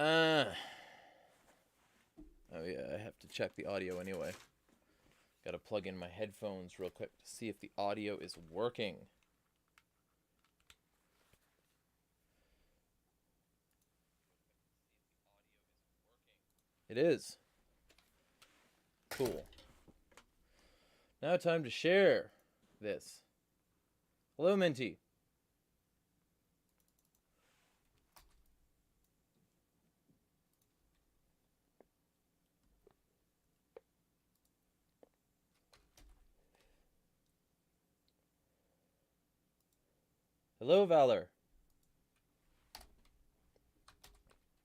Oh yeah, I have to check the audio anyway. Gotta plug in my headphones real quick to see if the audio is working. It is. Cool. Now time to share this. Hello, Minty. Hello, Valor.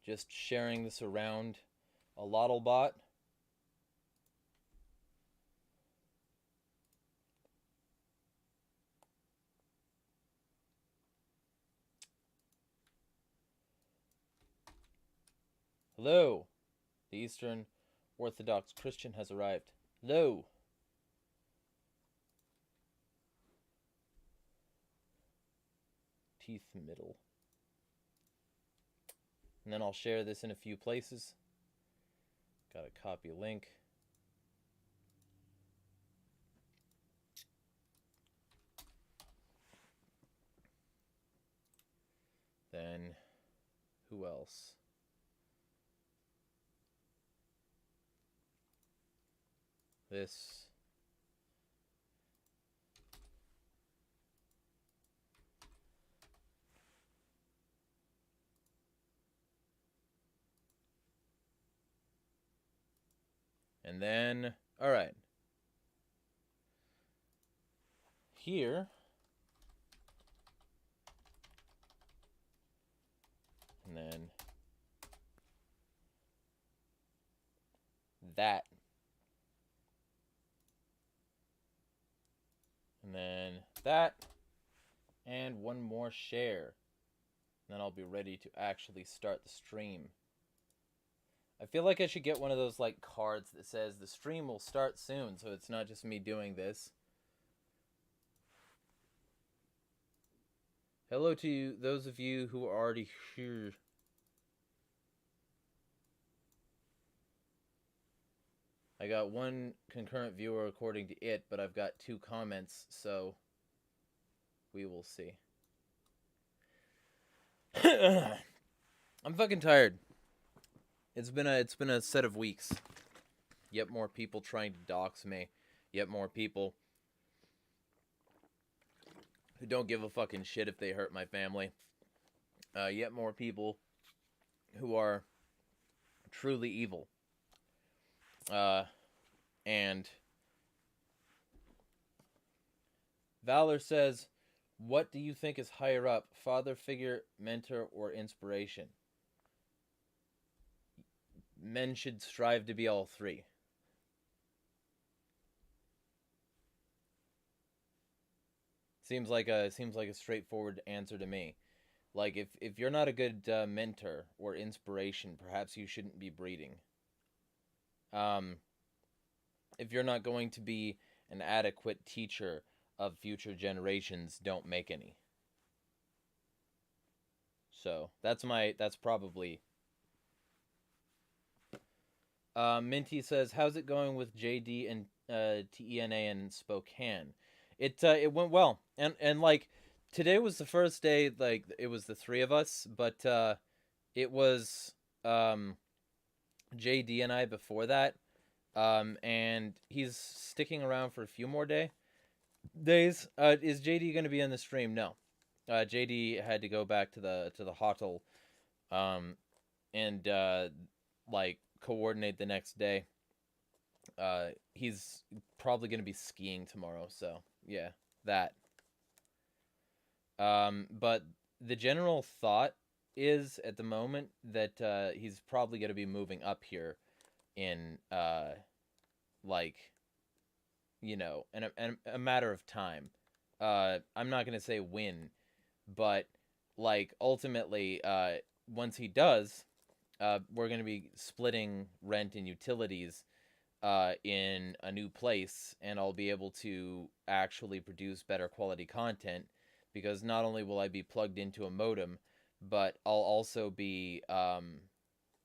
Just sharing this around a Lottlebot. Hello. The Eastern Orthodox Christian has arrived. Hello. Teethmiddle. And then I'll share this in a few places. Gotta copy a link. Then, who else? This. And then, all right. Here. And then that. And then that. And one more share. And then I'll be ready to actually start the stream. I feel like I should get one of those like cards that says the stream will start soon, so it's not just me doing this. Hello to you, those of you who are already here. I got one concurrent viewer according to it, but I've got 2 comments, so we will see. I'm fucking tired. It's been a set of weeks. Yet more people trying to dox me. Yet more people who don't give a fucking shit if they hurt my family. Yet more people who are truly evil. And Valor says, what do you think is higher up, father figure, mentor, or inspiration? Men should strive to be all 3. Seems like a straightforward answer to me. Like if you're not a good mentor or inspiration, perhaps you shouldn't be breeding. If you're not going to be an adequate teacher of future generations, don't make any. So that's probably. Minty says, how's it going with JD and TENA in Spokane? It went well, and like today was the first day, like it was the 3 of us, but it was JD and I before that, and he's sticking around for a few more days. Is JD going to be in the stream? No, JD had to go back to the hotel, and like coordinate the next day. He's probably going to be skiing tomorrow, so yeah, that. But the general thought is at the moment that he's probably going to be moving up here in like, you know, in a matter of time. I'm not going to say when, but like ultimately once he does, we're going to be splitting rent and utilities in a new place, and I'll be able to actually produce better quality content, because not only will I be plugged into a modem, but I'll also be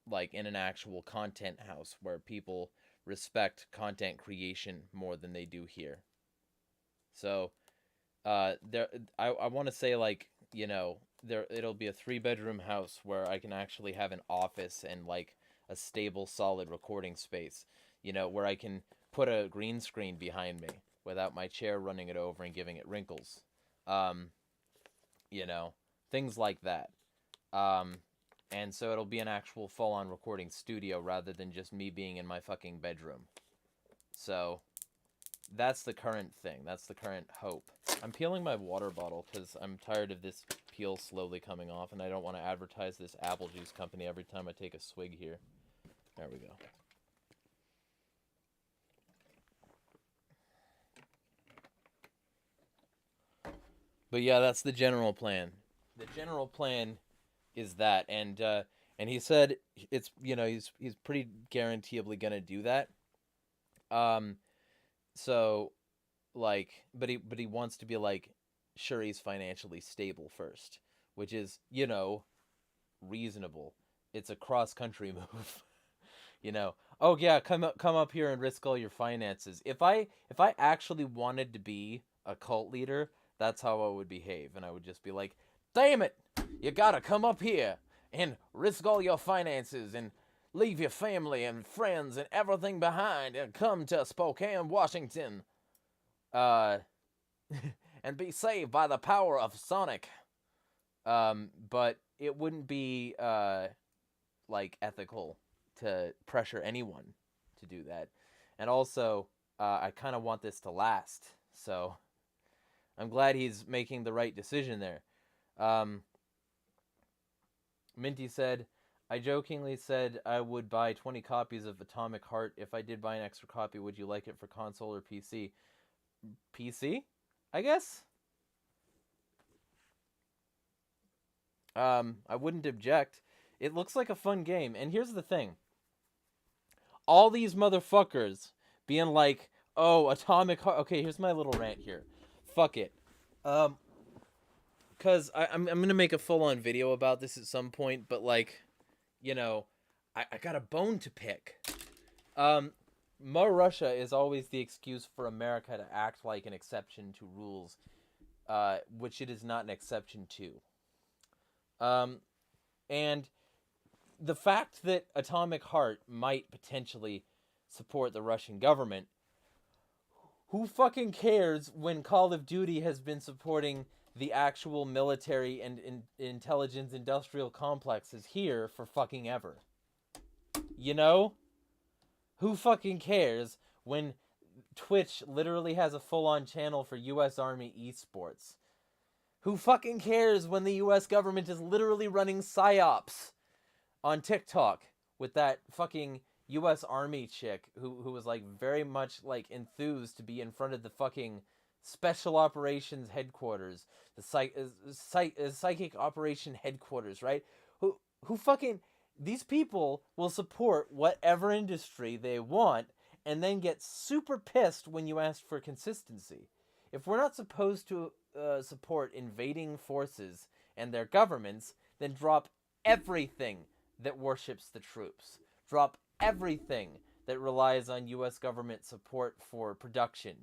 like in an actual content house where people respect content creation more than they do here. So there I want to say, like, you know, there it'll be a 3-bedroom house where I can actually have an office and like a stable solid recording space, you know, where I can put a green screen behind me without my chair running it over and giving it wrinkles. Um, you know, things like that. Um, and so it'll be an actual full-on recording studio rather than just me being in my fucking bedroom. So that's the current thing. That's the current hope. I'm peeling my water bottle because I'm tired of this peel slowly coming off, and I don't want to advertise this apple juice company every time I take a swig here. There we go. But yeah, that's the general plan. The general plan is that, and he said it's, you know, he's pretty guaranteeably gonna do that. Um, so like, but he wants to be like sure he's financially stable first, which is, you know, reasonable. It's a cross country move. You know, oh yeah, come up here and risk all your finances. If I actually wanted to be a cult leader, that's how I would behave, and I would just be like, damn it, you gotta come up here and risk all your finances and leave your family and friends and everything behind and come to Spokane, Washington, and be saved by the power of Sonic. But it wouldn't be like ethical to pressure anyone to do that. And also, I kind of want this to last, so I'm glad he's making the right decision there. Minty said, I jokingly said I would buy 20 copies of Atomic Heart. If I did buy an extra copy, would you like it for console or PC? PC, I guess? I wouldn't object. It looks like a fun game. And here's the thing. All these motherfuckers being like, oh, Atomic Heart. Okay, here's my little rant here. Fuck it. Because I'm going to make a full-on video about this at some point, but, like, you know, I got a bone to pick. More Russia is always the excuse for America to act like an exception to rules, which it is not an exception to. And the fact that Atomic Heart might potentially support the Russian government, who fucking cares when Call of Duty has been supporting the actual military and intelligence industrial complexes here for fucking ever? You know? Who fucking cares when Twitch literally has a full-on channel for U.S. Army esports? Who fucking cares when the U.S. government is literally running psyops on TikTok with that fucking U.S. Army chick who was like very much like enthused to be in front of the fucking Special Operations Headquarters, the Psychic Operation Headquarters, right? Who fucking... These people will support whatever industry they want and then get super pissed when you ask for consistency. If we're not supposed to support invading forces and their governments, then drop everything that worships the troops. Drop everything that relies on U.S. government support for production.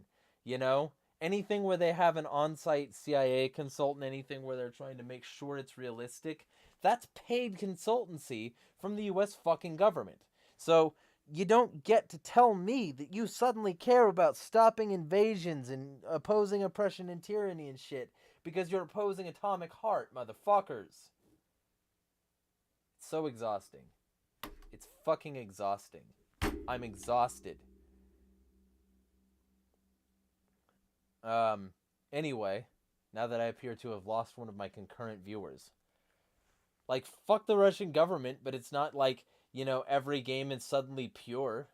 You know? Anything where they have an on-site CIA consultant, anything where they're trying to make sure it's realistic, that's paid consultancy from the U.S. fucking government. So you don't get to tell me that you suddenly care about stopping invasions and opposing oppression and tyranny and shit because you're opposing Atomic Heart, motherfuckers. It's so exhausting. It's fucking exhausting. I'm exhausted. Anyway, now that I appear to have lost one of my concurrent viewers. Like, fuck the Russian government, but it's not like, you know, every game is suddenly pure.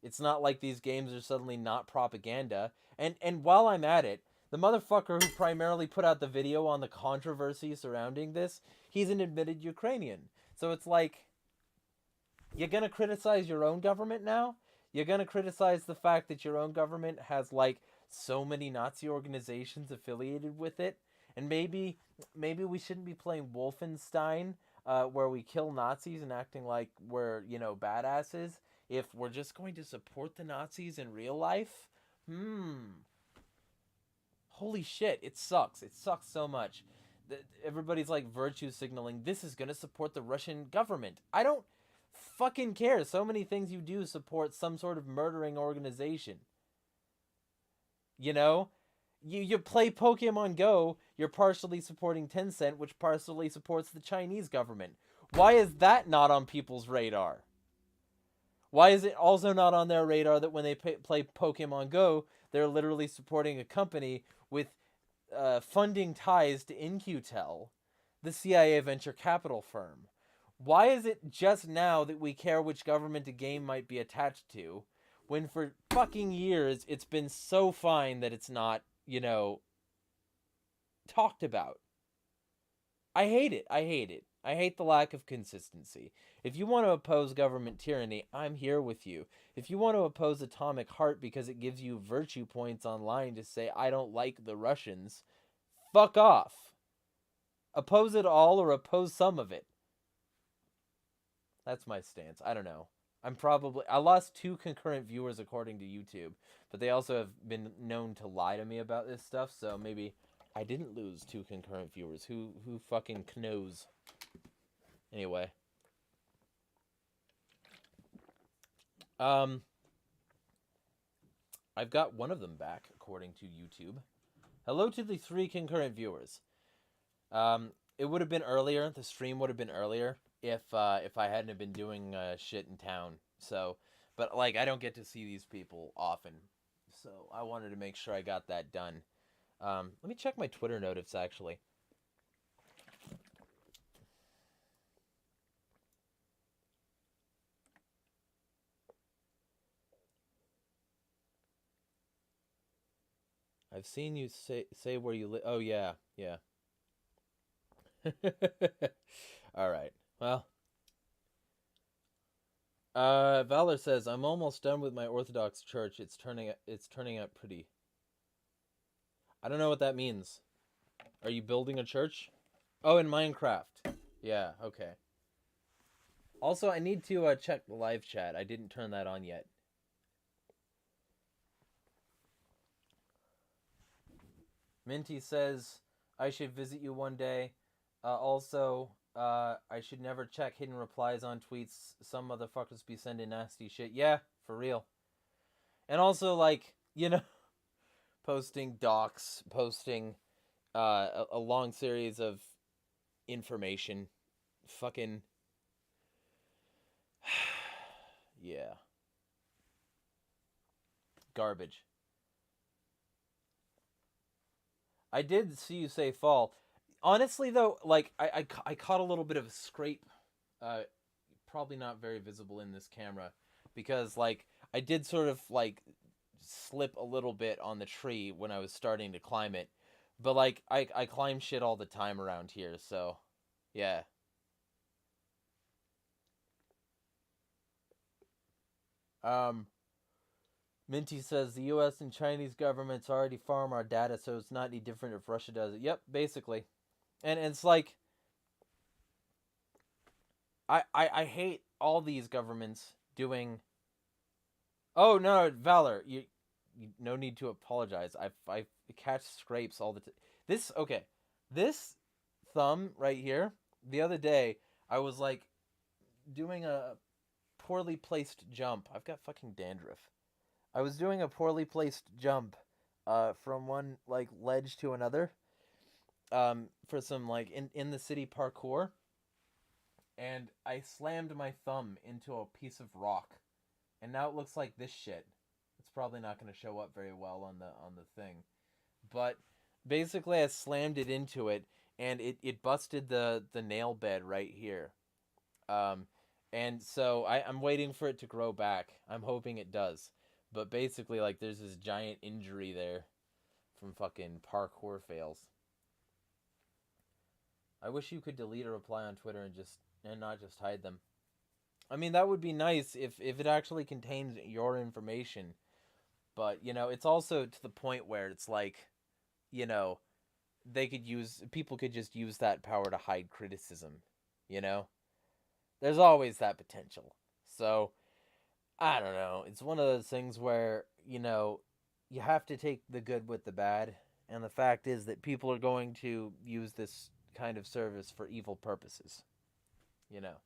It's not like these games are suddenly not propaganda. And while I'm at it, the motherfucker who primarily put out the video on the controversy surrounding this, he's an admitted Ukrainian. So it's like, you're gonna criticize your own government now? You're gonna criticize the fact that your own government has, like, so many Nazi organizations affiliated with it? And maybe we shouldn't be playing Wolfenstein where we kill Nazis and acting like we're, you know, badasses, if we're just going to support the Nazis in real life? Holy shit, it sucks. It sucks so much. Everybody's like virtue signaling, this is going to support the Russian government. I don't fucking care. So many things you do support some sort of murdering organization. You know? You play Pokemon Go, you're partially supporting Tencent, which partially supports the Chinese government. Why is that not on people's radar? Why is it also not on their radar that when they play Pokemon Go, they're literally supporting a company with funding ties to In-Q-Tel, the CIA venture capital firm? Why is it just now that we care which government a game might be attached to, when for fucking years it's been so fine that it's not, you know, talked about? I hate it. I hate it. I hate the lack of consistency. If you want to oppose government tyranny, I'm here with you. If you want to oppose Atomic Heart because it gives you virtue points online to say, I don't like the Russians, fuck off. Oppose it all or oppose some of it. That's my stance. I don't know. I lost 2 concurrent viewers according to YouTube, but they also have been known to lie to me about this stuff, so maybe I didn't lose 2 concurrent viewers. Who fucking knows? Anyway. I've got one of them back, according to YouTube. Hello to the 3 concurrent viewers. It would have been earlier. The stream would have been earlier if I hadn't been doing shit in town. So, but like I don't get to see these people often, so I wanted to make sure I got that done. Let me check my Twitter notifs actually. I've seen you say where you live. Oh yeah, yeah. All right. Well, Valor says I'm almost done with my Orthodox church. It's turning out pretty. I don't know what that means. Are you building a church? Oh, in Minecraft. Yeah. Okay. Also, I need to check the live chat. I didn't turn that on yet. Minty says I should visit you one day. Also, I should never check hidden replies on tweets. Some motherfuckers be sending nasty shit. Yeah, for real. And also, like, you know, posting docs, posting a long series of information. Fucking... yeah. Garbage. I did see you say fall. Honestly, though, like, I caught a little bit of a scrape. Probably not very visible in this camera. Because, like, I did sort of, like, slip a little bit on the tree when I was starting to climb it. But, like, I climb shit all the time around here, so, yeah. Minty says the U.S. and Chinese governments already farm our data, so it's not any different if Russia does it. Yep, basically. And it's like, I hate all these governments doing... Oh, no, Valor, you no need to apologize. I catch scrapes all the time. Okay, this thumb right here, the other day, I was, like, doing a poorly placed jump. I've got fucking dandruff. I was doing a poorly placed jump from one, like, ledge to another for some, like, in the city parkour. And I slammed my thumb into a piece of rock. And now it looks like this shit. It's probably not going to show up very well on the thing. But basically I slammed it into it, and it busted the nail bed right here. And so I'm waiting for it to grow back. I'm hoping it does. But basically, like, there's this giant injury there from fucking parkour fails. I wish you could delete a reply on Twitter and not just hide them. I mean, that would be nice if it actually contains your information. But, you know, it's also to the point where it's like, you know, people could just use that power to hide criticism. you know? There's always that potential. So, I don't know. It's one of those things where, you have to take the good with the bad. And the fact is that people are going to use this kind of service for evil purposes, you know?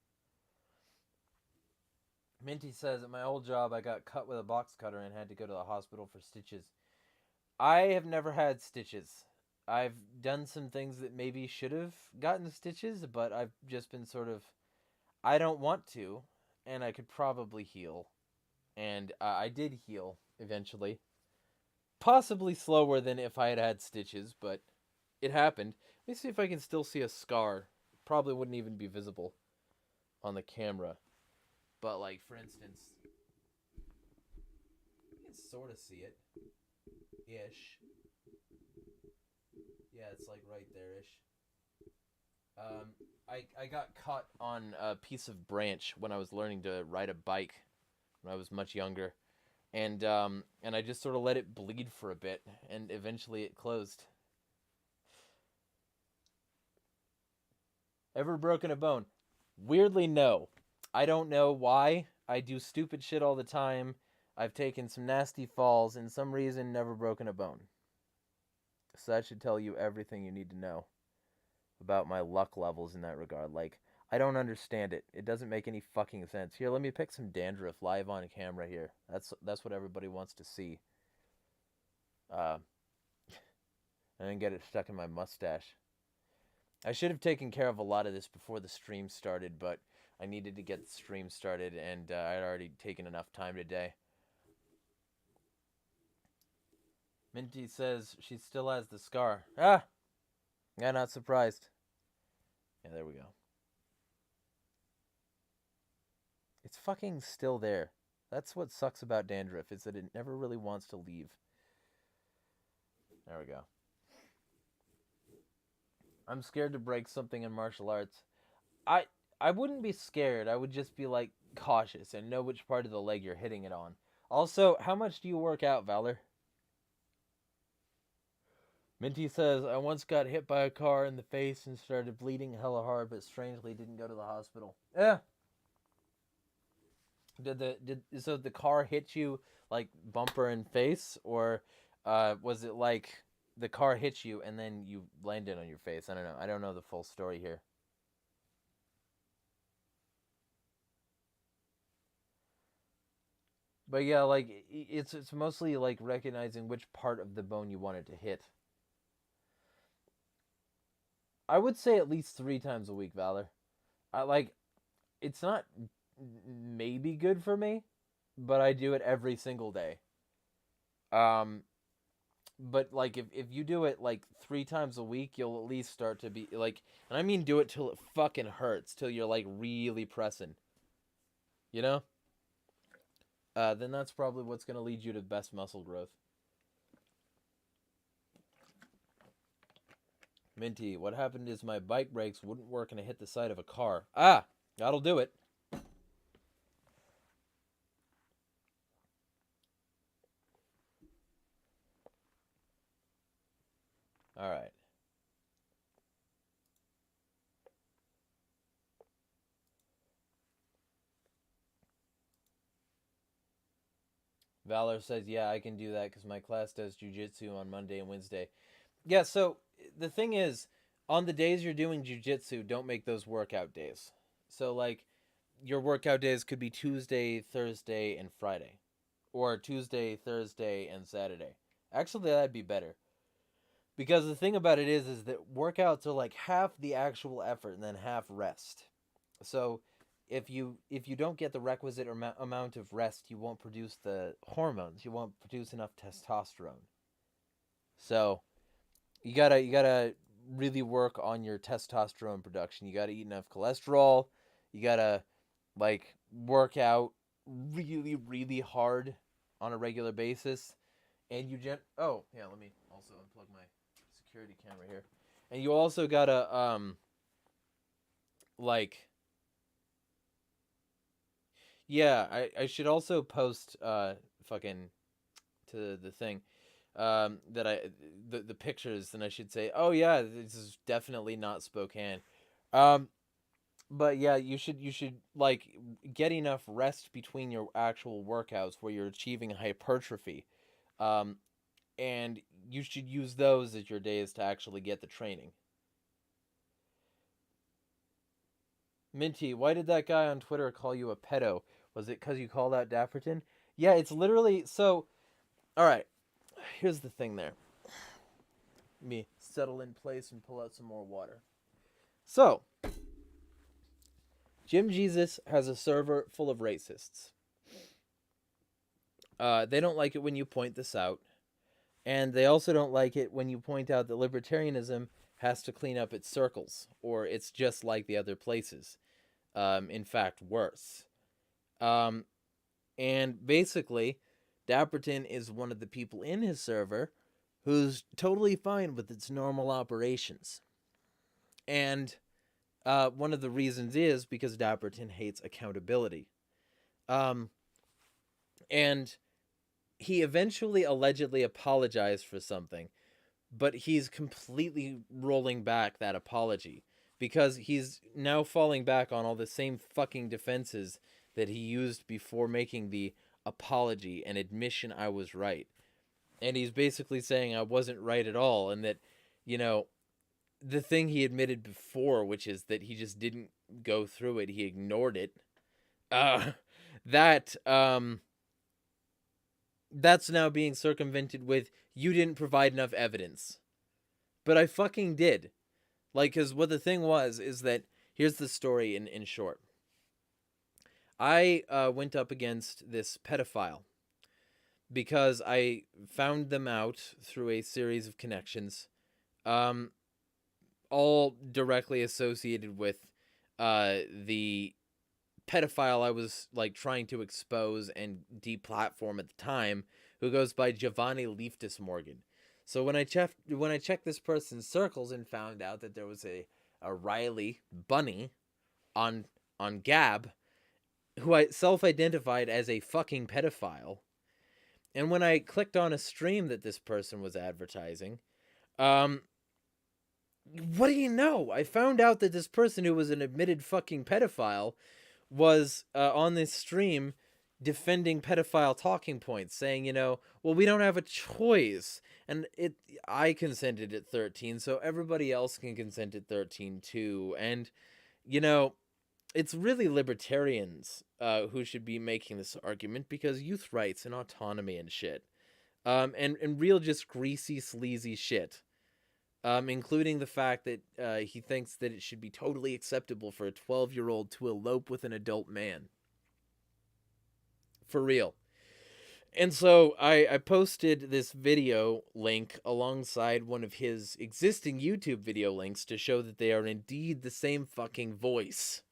Minty says, at my old job, I got cut with a box cutter and had to go to the hospital for stitches. I have never had stitches. I've done some things that maybe should have gotten stitches, but I've just been sort of, I don't want to, and I could probably heal. And I did heal eventually. Possibly slower than if I had had stitches, but it happened. Let me see if I can still see a scar. Probably wouldn't even be visible on the camera. But, like, for instance, you can sort of see it. Ish. Yeah, it's, like, right there-ish. I got caught on a piece of branch when I was learning to ride a bike when I was much younger. And I just sort of let it bleed for a bit, and eventually it closed. Ever broken a bone? Weirdly, no. I don't know why. I do stupid shit all the time. I've taken some nasty falls, and some reason never broken a bone. So that should tell you everything you need to know about my luck levels in that regard. Like, I don't understand it. It doesn't make any fucking sense. Here, let me pick some dandruff live on camera here. That's what everybody wants to see. And then get it stuck in my mustache. I should have taken care of a lot of this before the stream started, but I needed to get the stream started, and I had already taken enough time today. Minty says she still has the scar. Ah! Yeah, not surprised. Yeah, there we go. It's fucking still there. That's what sucks about dandruff, is that it never really wants to leave. There we go. I'm scared to break something in martial arts. I wouldn't be scared. I would just be, like, cautious and know which part of the leg you're hitting it on. Also, how much do you work out, Valor? Minty says, I once got hit by a car in the face and started bleeding hella hard, but strangely didn't go to the hospital. Yeah. So the car hit you, like, bumper and face, or was it like the car hit you and then you landed on your face? I don't know. I don't know the full story here. But yeah, like, it's mostly like recognizing which part of the bone you wanted to hit. I would say at least 3 times a week, Valor. It's not maybe good for me, but I do it every single day. But like if you do it like 3 times a week, you'll at least start to be like, and I mean do it till it fucking hurts, till you're like really pressing. You know? Then that's probably what's gonna lead you to best muscle growth. Minty, what happened is my bike brakes wouldn't work and I hit the side of a car. Ah, that'll do it. All right. Valor says, yeah, I can do that because my class does jujitsu on Monday and Wednesday. Yeah, so the thing is, on the days you're doing jujitsu, don't make those workout days. So, like, your workout days could be Tuesday, Thursday, and Friday. Or Tuesday, Thursday, and Saturday. Actually, that'd be better. Because the thing about it is that workouts are like half the actual effort and then half rest. So if you don't get the requisite amount of rest, you won't produce the hormones. You won't produce enough testosterone. So you gotta really work on your testosterone production. You gotta eat enough cholesterol. You gotta like work out really really hard on a regular basis. And oh yeah, let me also unplug my security camera here. And you also gotta like, yeah, I should also post fucking to the thing that the pictures, and I should say, oh yeah, this is definitely not Spokane. But yeah, you should like get enough rest between your actual workouts where you're achieving hypertrophy. Um, and you should use those as your days to actually get the training. Minty, why did that guy on Twitter call you a pedo? Was it because you called out Dapperton? Yeah, it's literally so. All right, here's the thing. There, me settle in place and pull out some more water. So, Jim Jesus has a server full of racists. They don't like it when you point this out. And they also don't like it when you point out that libertarianism has to clean up its circles, or it's just like the other places. In fact, worse. And basically, Dapperton is one of the people in his server who's totally fine with its normal operations. And one of the reasons is because Dapperton hates accountability. And he eventually allegedly apologized for something, but he's completely rolling back that apology because he's now falling back on all the same fucking defenses that he used before making the apology and admission I was right. And he's basically saying I wasn't right at all, and that, you know, the thing he admitted before, which is that he just didn't go through it, he ignored it. That that's now being circumvented with, you didn't provide enough evidence. But I fucking did. Like, because what the thing was is that, here's the story in short. I went up against this pedophile because I found them out through a series of connections, all directly associated with the pedophile I was like trying to expose and deplatform at the time, who goes by Giovanni Leiftus Morgan. So when I checked this person's circles and found out that there was a Riley Bunny on Gab, who I self-identified as a fucking pedophile, and when I clicked on a stream that this person was advertising, what do you know? I found out that this person, who was an admitted fucking pedophile, was on this stream defending pedophile talking points, saying, you know, well, we don't have a choice, and I consented at 13, so everybody else can consent at 13 too. And, you know, it's really libertarians who should be making this argument, because youth rights and autonomy and shit, and real just greasy, sleazy shit. Including the fact that he thinks that it should be totally acceptable for a 12-year-old to elope with an adult man. For real. And so I posted this video link alongside one of his existing YouTube video links to show that they are indeed the same fucking voice.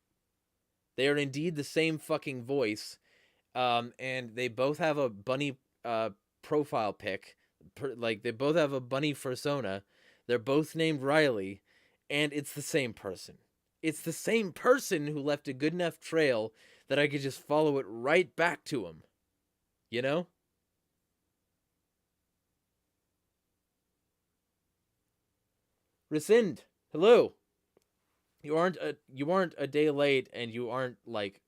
They are indeed the same fucking voice. And they both have a bunny profile pic. Like, they both have a bunny fursona. They're both named Riley, and it's the same person. It's the same person who left a good enough trail that I could just follow it right back to him. You know? Rescind, hello. You aren't a day late, and you aren't like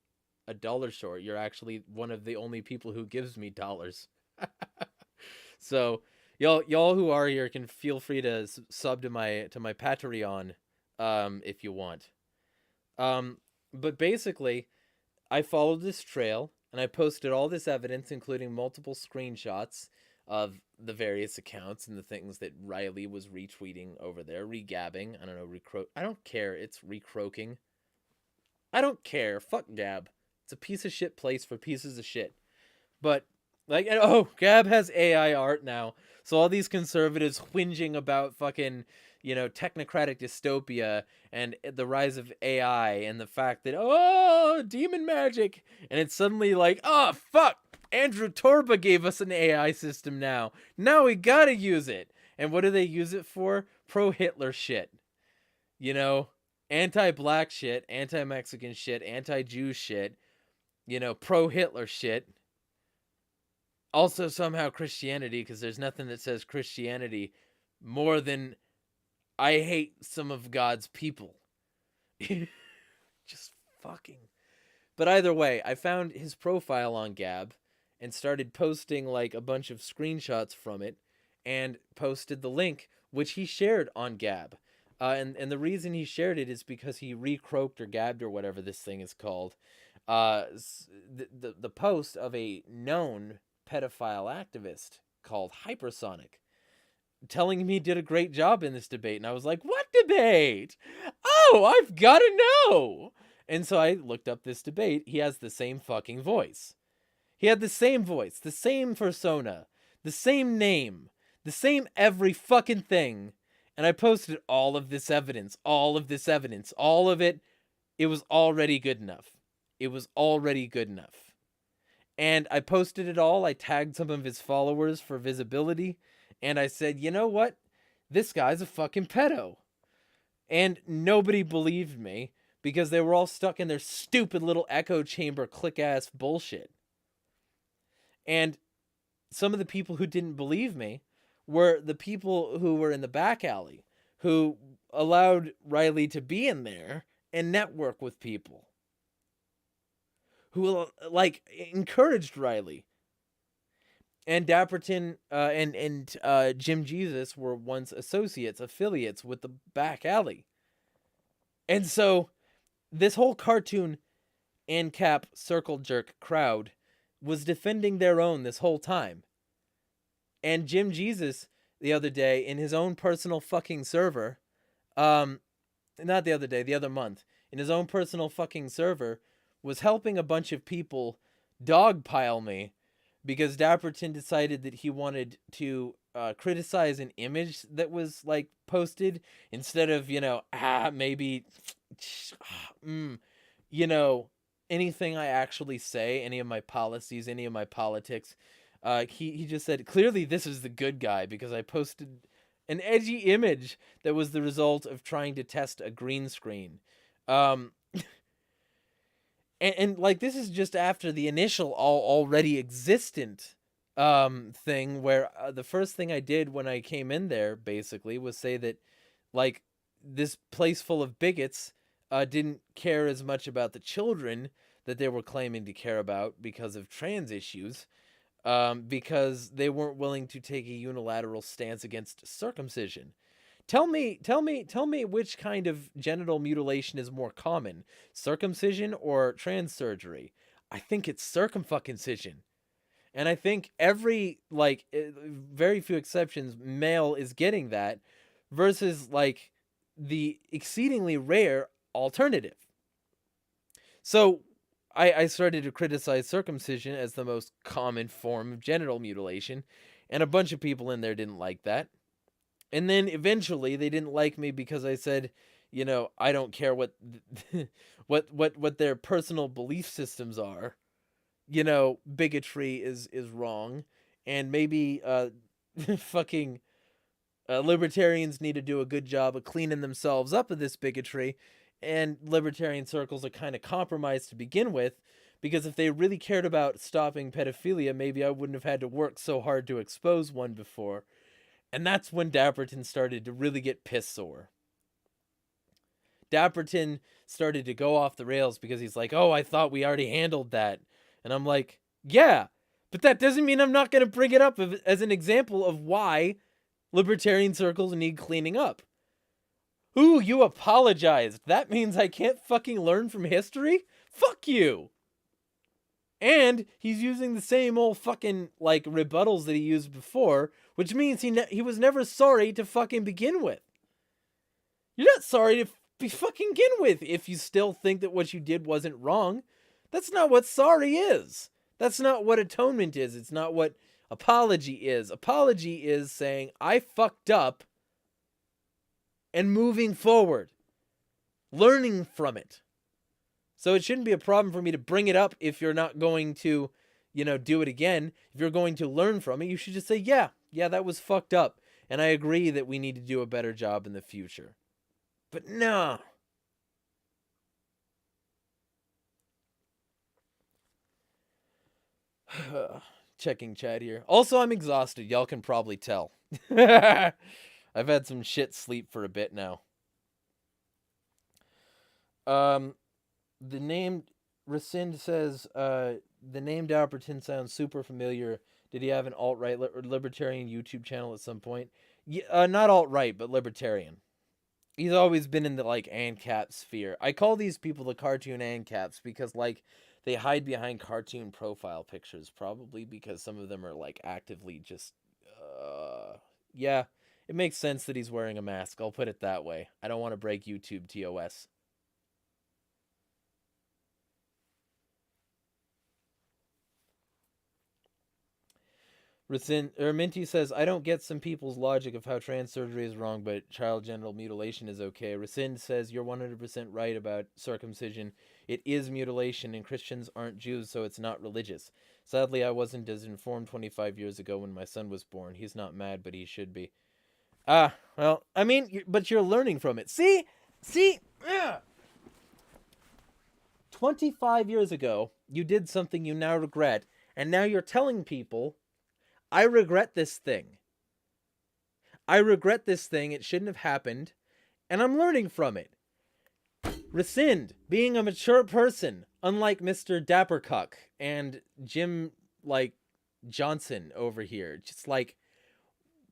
$1 short. You're actually one of the only people who gives me dollars. So y'all who are here can feel free to sub to my Patreon, if you want. But basically, I followed this trail and I posted all this evidence, including multiple screenshots of the various accounts and the things that Riley was retweeting over there, regabbing. I don't know, I don't care. It's recroaking. I don't care. Fuck Gab. It's a piece of shit place for pieces of shit. But like, oh, Gab has AI art now. So all these conservatives whinging about fucking, you know, technocratic dystopia and the rise of AI and the fact that, oh, demon magic. And it's suddenly like, oh, fuck, Andrew Torba gave us an AI system now. Now we gotta use it. And what do they use it for? Pro-Hitler shit. You know, anti-black shit, anti-Mexican shit, anti-Jew shit, you know, pro-Hitler shit. Also somehow Christianity, because there's nothing that says Christianity more than I hate some of God's people. just fucking... But either way, I found his profile on Gab and started posting like a bunch of screenshots from it and posted the link, which he shared on Gab. And the reason he shared it is because he recroaked or gabbed or whatever this thing is called. The post of a known pedophile activist called Hypersonic, telling me he did a great job in this debate. And I was like, what debate? Oh, I've got to know. And so I looked up this debate. He has the same fucking voice. He had the same voice, the same persona, the same name, the same every fucking thing. And I posted all of this evidence, all of it. It was already good enough. It was already good enough. And I posted it all. I tagged some of his followers for visibility. And I said, you know what? This guy's a fucking pedo. And nobody believed me because they were all stuck in their stupid little echo chamber click-ass bullshit. And some of the people who didn't believe me were the people who were in the back alley, who allowed Riley to be in there and network with people, who like encouraged Riley. And Dapperton and Jim Jesus were once affiliates with the back alley. And so this whole cartoon ANCAP circle jerk crowd was defending their own this whole time. And Jim Jesus, the other day, in his own personal fucking server, not the other day, the other month, in his own personal fucking server, was helping a bunch of people dogpile me because Dapperton decided that he wanted to criticize an image that was, like, posted instead of, maybe, anything I actually say, any of my policies, any of my politics. He just said, clearly this is the good guy because I posted an edgy image that was the result of trying to test a green screen. And like, this is just after the initial already existent thing where the first thing I did when I came in there basically was say that, like, this place full of bigots didn't care as much about the children that they were claiming to care about because of trans issues, because they weren't willing to take a unilateral stance against circumcision. Tell me which kind of genital mutilation is more common, circumcision or trans surgery? I think it's circumfucking-cision. And I think every, like, very few exceptions, male is getting that versus, like, the exceedingly rare alternative. So I started to criticize circumcision as the most common form of genital mutilation, and a bunch of people in there didn't like that. And then eventually they didn't like me because I said, I don't care what what their personal belief systems are. Bigotry is wrong, and maybe fucking libertarians need to do a good job of cleaning themselves up of this bigotry, and libertarian circles are kind of compromised to begin with, because if they really cared about stopping pedophilia, maybe I wouldn't have had to work so hard to expose one before. And that's when Dapperton started to really get piss sore. Dapperton started to go off the rails because he's like, oh, I thought we already handled that. And I'm like, yeah, but that doesn't mean I'm not going to bring it up as an example of why libertarian circles need cleaning up. Ooh, you apologized. That means I can't fucking learn from history? Fuck you. And he's using the same old fucking, like, rebuttals that he used before, which means he was never sorry to fucking begin with. You're not sorry to be fucking begin with if you still think that what you did wasn't wrong. That's not what sorry is. That's not what atonement is. It's not what apology is. Apology is saying, I fucked up, and moving forward. Learning from it. So it shouldn't be a problem for me to bring it up if you're not going to, do it again. If you're going to learn from it, you should just say, yeah, that was fucked up. And I agree that we need to do a better job in the future. But no. Checking chat here. Also, I'm exhausted. Y'all can probably tell. I've had some shit sleep for a bit now. The name Rescind says, the name Dapperton sounds super familiar. Did he have an alt-right libertarian YouTube channel at some point? Yeah, not alt-right, but libertarian. He's always been in the, like, ANCAP sphere. I call these people the cartoon ANCAPs because, like, they hide behind cartoon profile pictures, probably because some of them are, like, actively just, yeah, it makes sense that he's wearing a mask. I'll put it that way. I don't want to break YouTube TOS. Minty says, I don't get some people's logic of how trans surgery is wrong, but child genital mutilation is okay. Rescind says, you're 100% right about circumcision. It is mutilation, and Christians aren't Jews, so it's not religious. Sadly, I wasn't as informed 25 years ago when my son was born. He's not mad, but he should be. Well, I mean, but you're learning from it. See? 25 years ago, you did something you now regret, and now you're telling people, I regret this thing. I regret this thing. It shouldn't have happened. And I'm learning from it. Rescind, being a mature person, unlike Mr. Dappercuck and Jim, like, Johnson over here. Just like,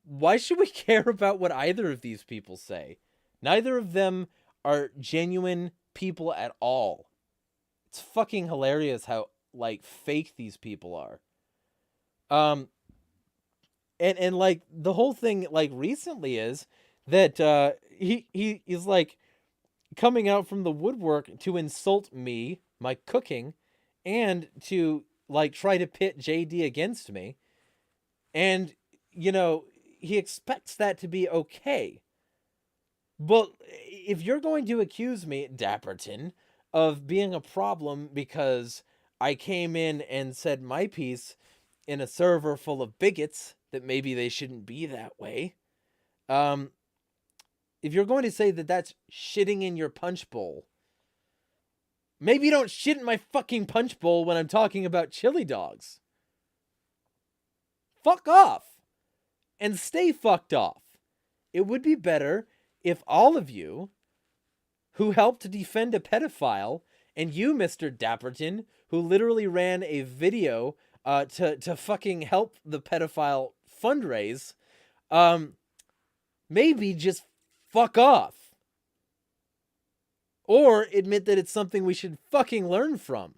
why should we care about what either of these people say? Neither of them are genuine people at all. It's fucking hilarious how, like, fake these people are. And like the whole thing like recently is that he is like coming out from the woodwork to insult me, my cooking, and to like try to pit JD against me. And you know, he expects that to be okay. But if you're going to accuse me, Dapperton, of being a problem because I came in and said my piece in a server full of bigots, that maybe they shouldn't be that way. If you're going to say that that's shitting in your punch bowl, maybe you don't shit in my fucking punch bowl when I'm talking about chili dogs. Fuck off. And stay fucked off. It would be better if all of you who helped to defend a pedophile, and you, Mr. Dapperton, who literally ran a video to fucking help the pedophile fundraise, maybe just fuck off. Or admit that it's something we should fucking learn from.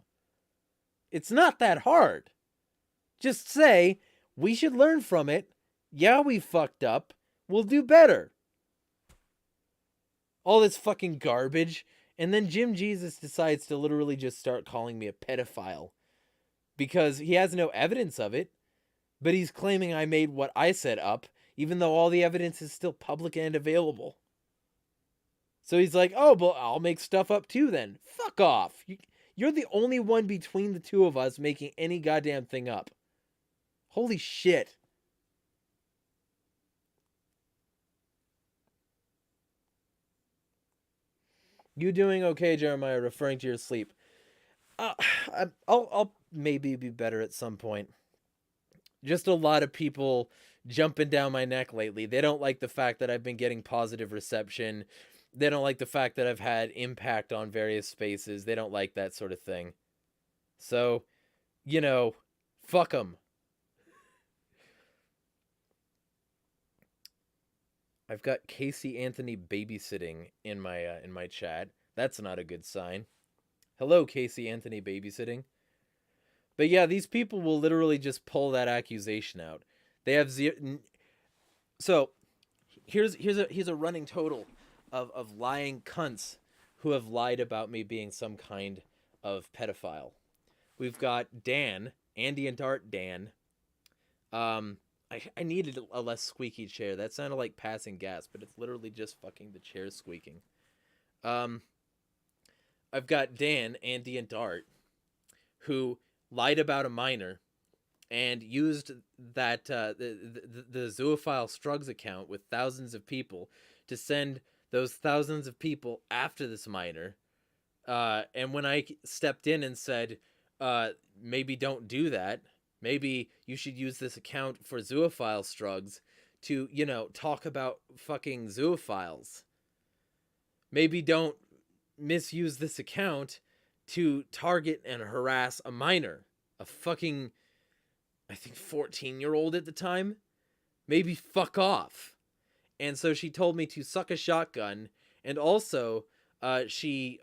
It's not that hard. Just say, we should learn from it. Yeah, we fucked up. We'll do better. All this fucking garbage. And then Jim Jesus decides to literally just start calling me a pedophile. Because he has no evidence of it. But he's claiming I made what I set up, even though all the evidence is still public and available. So he's like, oh, well, I'll make stuff up too then. Fuck off. You're the only one between the two of us making any goddamn thing up. Holy shit. You doing okay, Jeremiah, referring to your sleep. I'll maybe be better at some point. Just a lot of people jumping down my neck lately. They don't like the fact that I've been getting positive reception. They don't like the fact that I've had impact on various spaces. They don't like that sort of thing. So, you know, fuck them. I've got Casey Anthony babysitting in my chat. That's not a good sign. Hello, Casey Anthony babysitting. But yeah, these people will literally just pull that accusation out. They have zero. So here's a running total of lying cunts who have lied about me being some kind of pedophile. We've got Dan, Andy and Dart Dan. I needed a less squeaky chair. That sounded like passing gas, but it's literally just fucking the chair squeaking. I've got Dan, Andy, and Dart, who lied about a minor and used that the Zoophile Strugs account with thousands of people to send those thousands of people after this minor. And when I stepped in and said, maybe don't do that, maybe you should use this account for Zoophile Strugs to, you know, talk about fucking zoophiles. Maybe don't misuse this account to target and harass a minor, a fucking, I think 14-year-old at the time. Maybe fuck off. And so she told me to suck a shotgun, and also she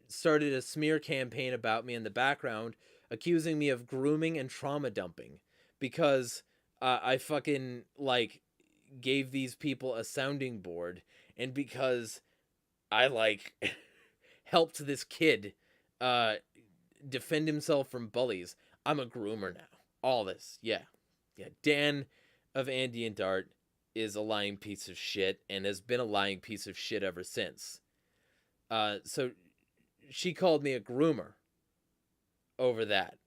started a smear campaign about me in the background, accusing me of grooming and trauma dumping because I fucking like gave these people a sounding board, and because I like helped this kid defend himself from bullies. I'm a groomer now. All this, yeah. Dan of Andy and Dart is a lying piece of shit and has been a lying piece of shit ever since. So she called me a groomer over that,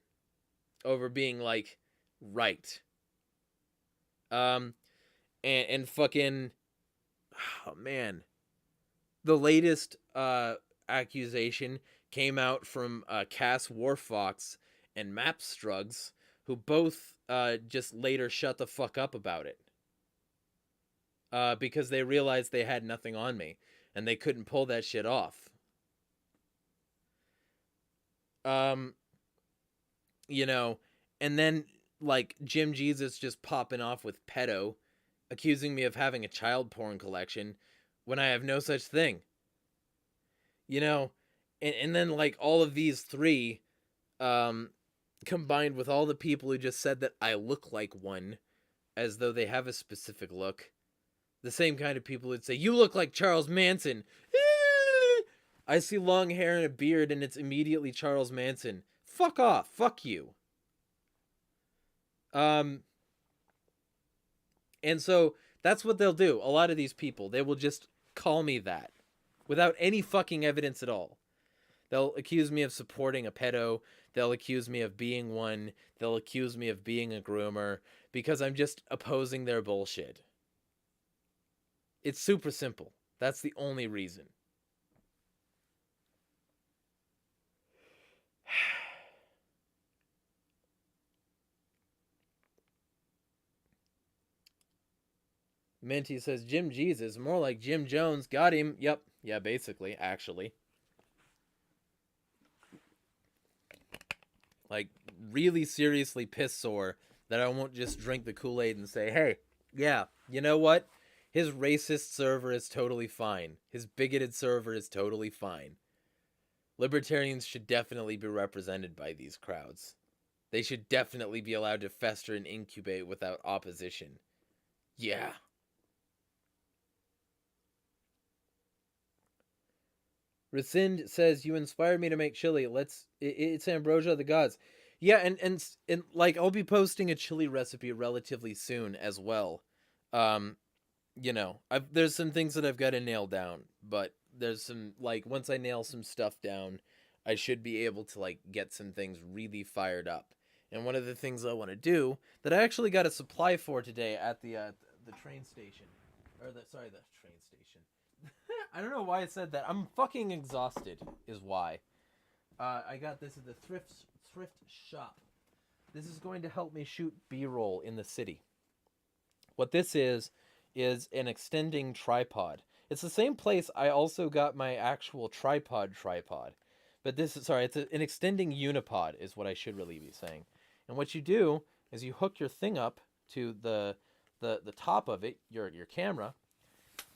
over being like right. And fucking, oh man, the latest accusation came out from Cass Warfox and Mapstrugs, who both just later shut the fuck up about it. Because they realized they had nothing on me, and they couldn't pull that shit off. You know, and then, like, Jim Jesus just popping off with pedo, accusing me of having a child porn collection, when I have no such thing. You know, and then, like, all of these three, combined with all the people who just said that I look like one, as though they have a specific look. The same kind of people who'd say, you look like Charles Manson. I see long hair and a beard and it's immediately Charles Manson. Fuck off. Fuck you. And so that's what they'll do. A lot of these people, they will just call me that without any fucking evidence at all. They'll accuse me of supporting a pedo. They'll accuse me of being one. They'll accuse me of being a groomer because I'm just opposing their bullshit. It's super simple. That's the only reason. Minty says, Jim Jesus, more like Jim Jones. Got him. Yep. Yeah, basically, actually. Like, really seriously piss sore that I won't just drink the Kool-Aid and say, hey, yeah, you know what? His racist server is totally fine. His bigoted server is totally fine. Libertarians should definitely be represented by these crowds. They should definitely be allowed to fester and incubate without opposition. Yeah. Rescind says, you inspired me to make chili. It's ambrosia of the gods. Yeah, and like, I'll be posting a chili recipe relatively soon as well. You know, there's some things that I've got to nail down, but there's some, like, once I nail some stuff down, I should be able to, like, get some things really fired up. And one of the things I want to do, that I actually got a supply for today at the train station, or the train station. I don't know why I said that. I'm fucking exhausted, is why. I got this at the thrift shop. This is going to help me shoot B-roll in the city. What this is an extending tripod. It's the same place I also got my actual tripod. But this is, sorry, it's an extending unipod is what I should really be saying. And what you do is you hook your thing up to the top of it, your camera,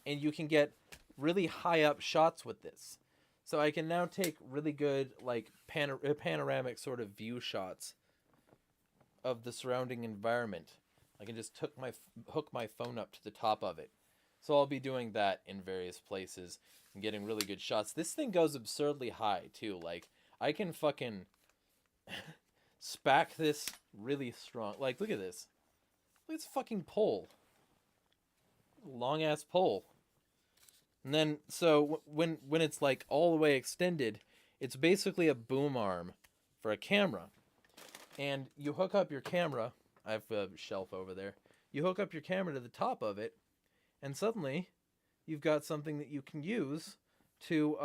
and you can get really high up shots with this. So I can now take really good, like, panoramic sort of view shots of the surrounding environment. I can just hook my phone up to the top of it. So I'll be doing that in various places and getting really good shots. This thing goes absurdly high, too. Like, I can fucking spack this really strong. Like, look at this. Look at this fucking pole. Long-ass pole. And then, so, when it's, like, all the way extended, it's basically a boom arm for a camera. And you hook up your camera... I have a shelf over there. You hook up your camera to the top of it, and suddenly you've got something that you can use to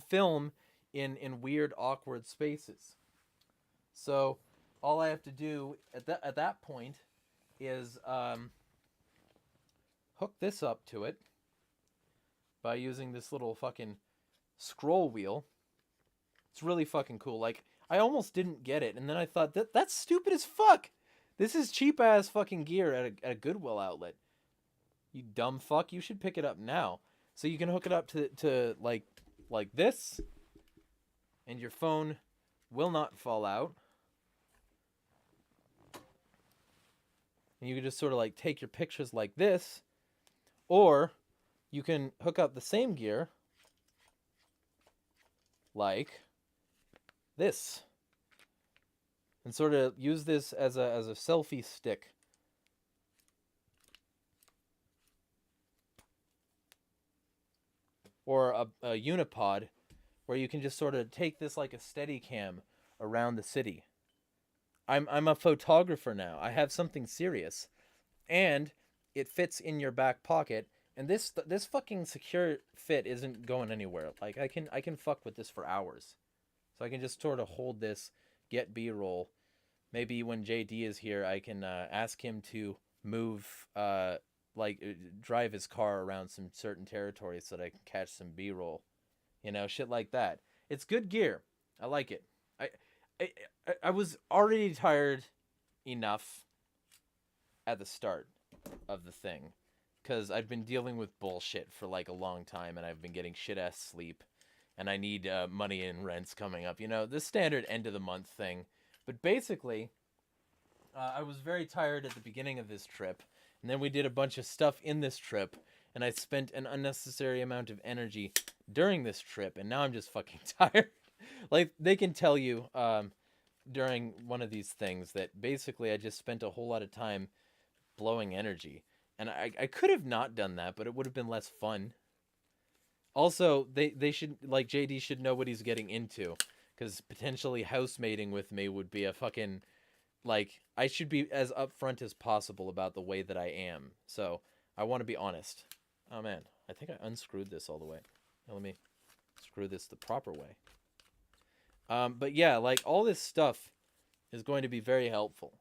film in weird, awkward spaces. So all I have to do at that point is hook this up to it by using this little fucking scroll wheel, It's really fucking cool. Like, I almost didn't get it, and then I thought, that's stupid as fuck. This is cheap-ass fucking gear at a Goodwill outlet. You dumb fuck. You should pick it up now. So you can hook it up to like this, and your phone will not fall out. And you can just sort of like take your pictures like this, or you can hook up the same gear like this, and sort of use this as a selfie stick. Or a unipod, where you can just sort of take this like a steady cam around the city. I'm a photographer now. I have something serious, and it fits in your back pocket. And this fucking secure fit isn't going anywhere. Like I can fuck with this for hours, so I can just sort of hold this, get B-roll. Maybe when JD is here, I can ask him to move, drive his car around some certain territories so that I can catch some B-roll, shit like that. It's good gear. I like it. I was already tired enough at the start of the thing, because I've been dealing with bullshit for like a long time, and I've been getting shit-ass sleep, and I need money and rents coming up. The standard end-of-the-month thing. But basically, I was very tired at the beginning of this trip, and then we did a bunch of stuff in this trip, and I spent an unnecessary amount of energy during this trip, and now I'm just fucking tired. Like, they can tell you during one of these things that basically I just spent a whole lot of time blowing energy. And I could have not done that, but it would have been less fun. Also, they should, like, JD should know what he's getting into, because potentially housemating with me would be a fucking, like, I should be as upfront as possible about the way that I am. So, I want to be honest. Oh, man. I think I unscrewed this all the way. Now, let me screw this the proper way. But yeah, like, all this stuff is going to be very helpful.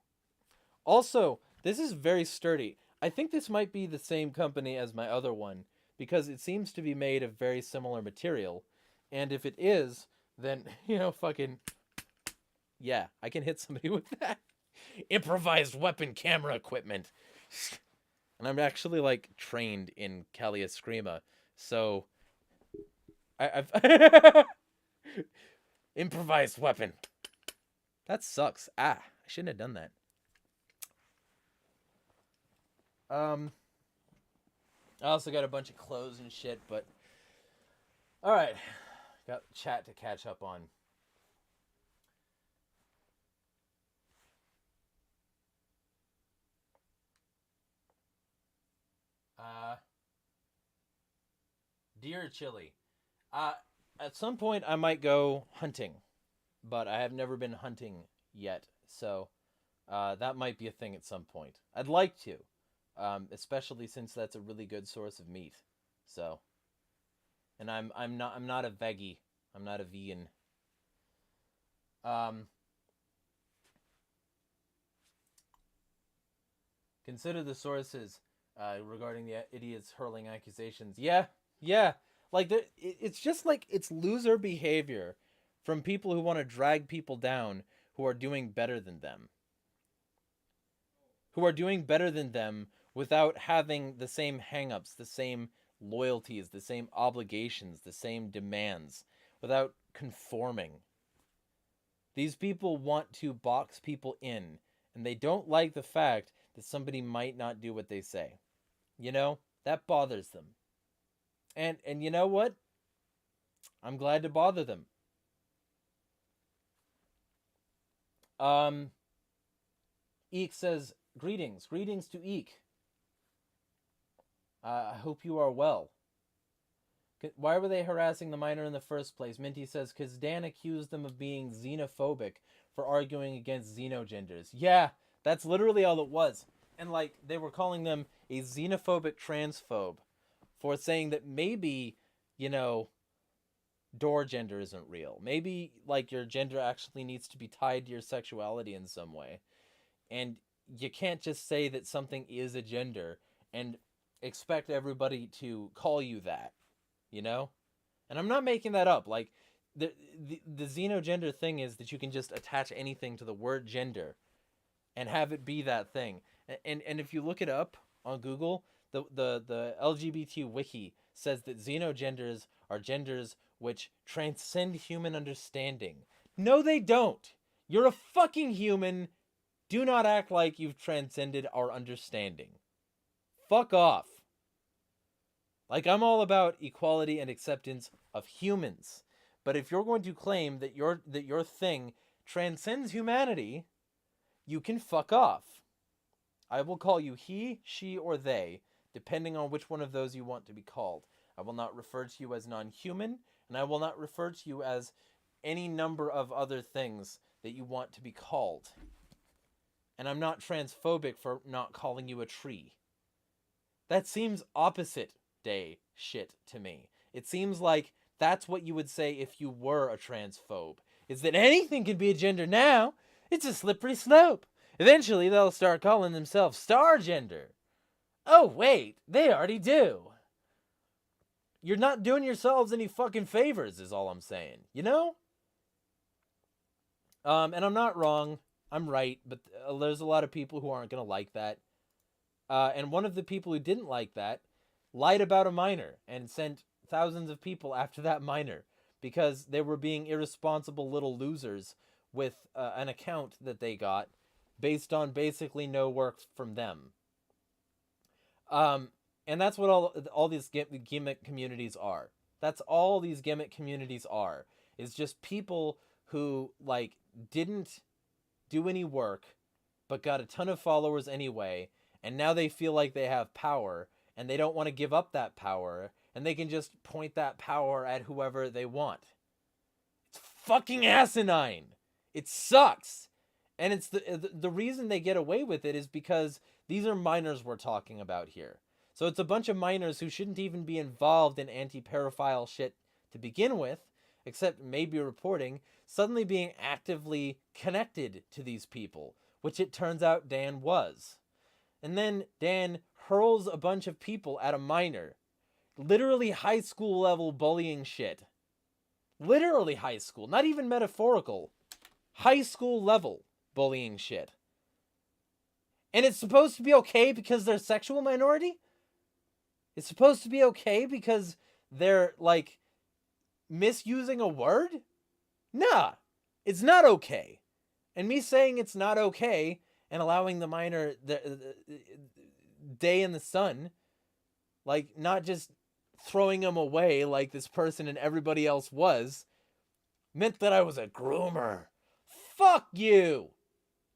Also, this is very sturdy. I think this might be the same company as my other one, because it seems to be made of very similar material. And if it is, then, fucking, yeah, I can hit somebody with that. Improvised weapon camera equipment. And I'm actually, like, trained in Kalia Screama, so I've improvised weapon. That sucks. I shouldn't have done that. I also got a bunch of clothes and shit, but alright. Got chat to catch up on. Deer chili. At some point I might go hunting, but I have never been hunting yet, so that might be a thing at some point. I'd like to, especially since that's a really good source of meat. So, and I'm not a veggie. I'm not a vegan. Consider the sources regarding the idiots hurling accusations. Yeah. Like, it's just like, it's loser behavior from people who want to drag people down who are doing better than them. Who are doing better than them without having the same hang-ups, the same loyalties, the same obligations, the same demands, without conforming. These people want to box people in, and they don't like the fact that somebody might not do what they say. That bothers them. And you know what? I'm glad to bother them. Eek says, greetings to Eek. I hope you are well. Why were they harassing the minor in the first place? Minty says, because Dan accused them of being xenophobic for arguing against xenogenders. Yeah, that's literally all it was. And, like, they were calling them a xenophobic transphobe for saying that maybe, door gender isn't real. Maybe, like, your gender actually needs to be tied to your sexuality in some way. And you can't just say that something is a gender and expect everybody to call you that, And I'm not making that up. Like, the xenogender thing is that you can just attach anything to the word gender and have it be that thing. And if you look it up on Google, the LGBT wiki says that xenogenders are genders which transcend human understanding. No, they don't. You're a fucking human. Do not act like you've transcended our understanding. Fuck off. Like, I'm all about equality and acceptance of humans. But if you're going to claim that your thing transcends humanity, you can fuck off. I will call you he, she, or they, depending on which one of those you want to be called. I will not refer to you as non-human, and I will not refer to you as any number of other things that you want to be called. And I'm not transphobic for not calling you a tree. That seems opposite day shit to me. It seems like that's what you would say if you were a transphobe. Is that anything can be a gender now? It's a slippery slope. Eventually they'll start calling themselves star gender. Oh wait, they already do. You're not doing yourselves any fucking favors is all I'm saying. You know? And I'm not wrong. I'm right, but there's a lot of people who aren't going to like that. And one of the people who didn't like that lied about a minor and sent thousands of people after that minor because they were being irresponsible little losers with an account that they got based on basically no work from them. And that's what all these gimmick communities are. That's all these gimmick communities are. Is just people who, like, didn't do any work, but got a ton of followers anyway, and now they feel like they have power, and they don't want to give up that power, and they can just point that power at whoever they want. It's fucking asinine. It sucks. And it's the reason they get away with it is because these are minors we're talking about here. So it's a bunch of minors who shouldn't even be involved in anti-pedophile shit to begin with, except maybe reporting, suddenly being actively connected to these people, which it turns out Dan was. And then Dan hurls a bunch of people at a minor. Literally high school level bullying shit. Literally high school, not even metaphorical. High school level bullying shit. And it's supposed to be okay because they're sexual minority? It's supposed to be okay because they're, like, misusing a word? Nah, it's not okay. And me saying it's not okay and allowing the minor the day in the sun, like, not just throwing him away like this person and everybody else was, meant that I was a groomer. Fuck you!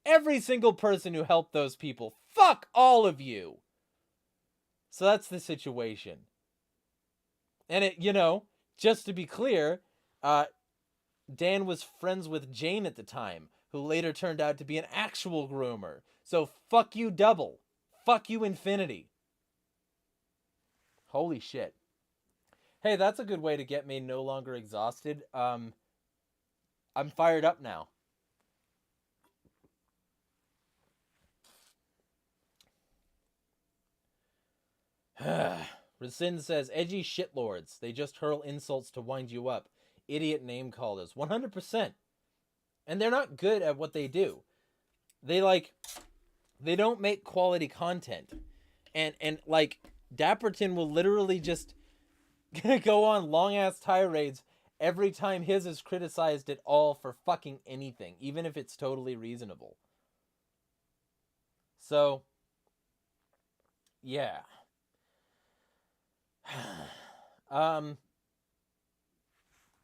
Every single person who helped those people, fuck all of you! So that's the situation. And it, you know, just to be clear, Dan was friends with Jane at the time, who later turned out to be an actual groomer. So fuck you double. Fuck you infinity. Holy shit. Hey, that's a good way to get me no longer exhausted. I'm fired up now. Rescind says, edgy shitlords. They just hurl insults to wind you up. Idiot name callers. 100%. And they're not good at what they do. They don't make quality content. And like, Dapperton will literally just go on long-ass tirades every time his is criticized at all for fucking anything, even if it's totally reasonable. So, yeah.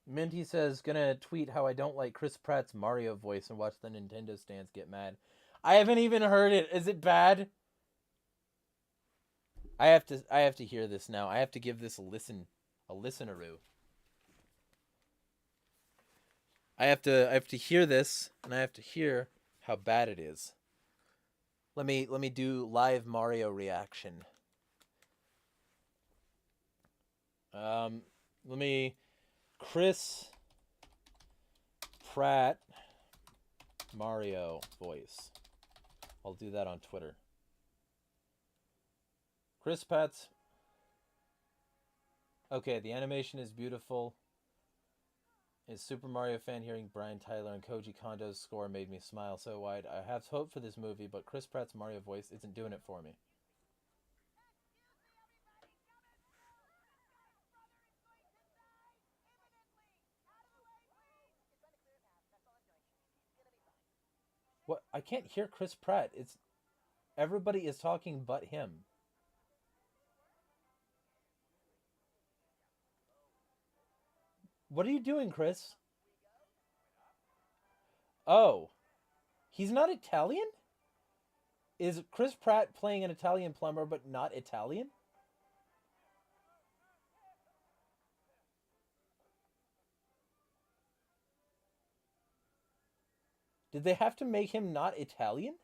Minty says, gonna tweet how I don't like Chris Pratt's Mario voice and watch the Nintendo stands get mad. I haven't even heard it. Is it bad? I have to hear this now. I have to give this a listeneroo. I have to hear this, and I have to hear how bad it is. Let me do live Mario reaction. Chris Pratt Mario voice. I'll do that on Twitter. Chris Pratt's. Okay, the animation is beautiful. As Super Mario fan, hearing Brian Tyler and Koji Kondo's score made me smile so wide. I have hope for this movie, but Chris Pratt's Mario voice isn't doing it for me. What? I can't hear Chris Pratt. It's everybody is talking but him. What are you doing, Chris? Oh, he's not Italian? Is Chris Pratt playing an Italian plumber but not Italian? Did they have to make him not Italian?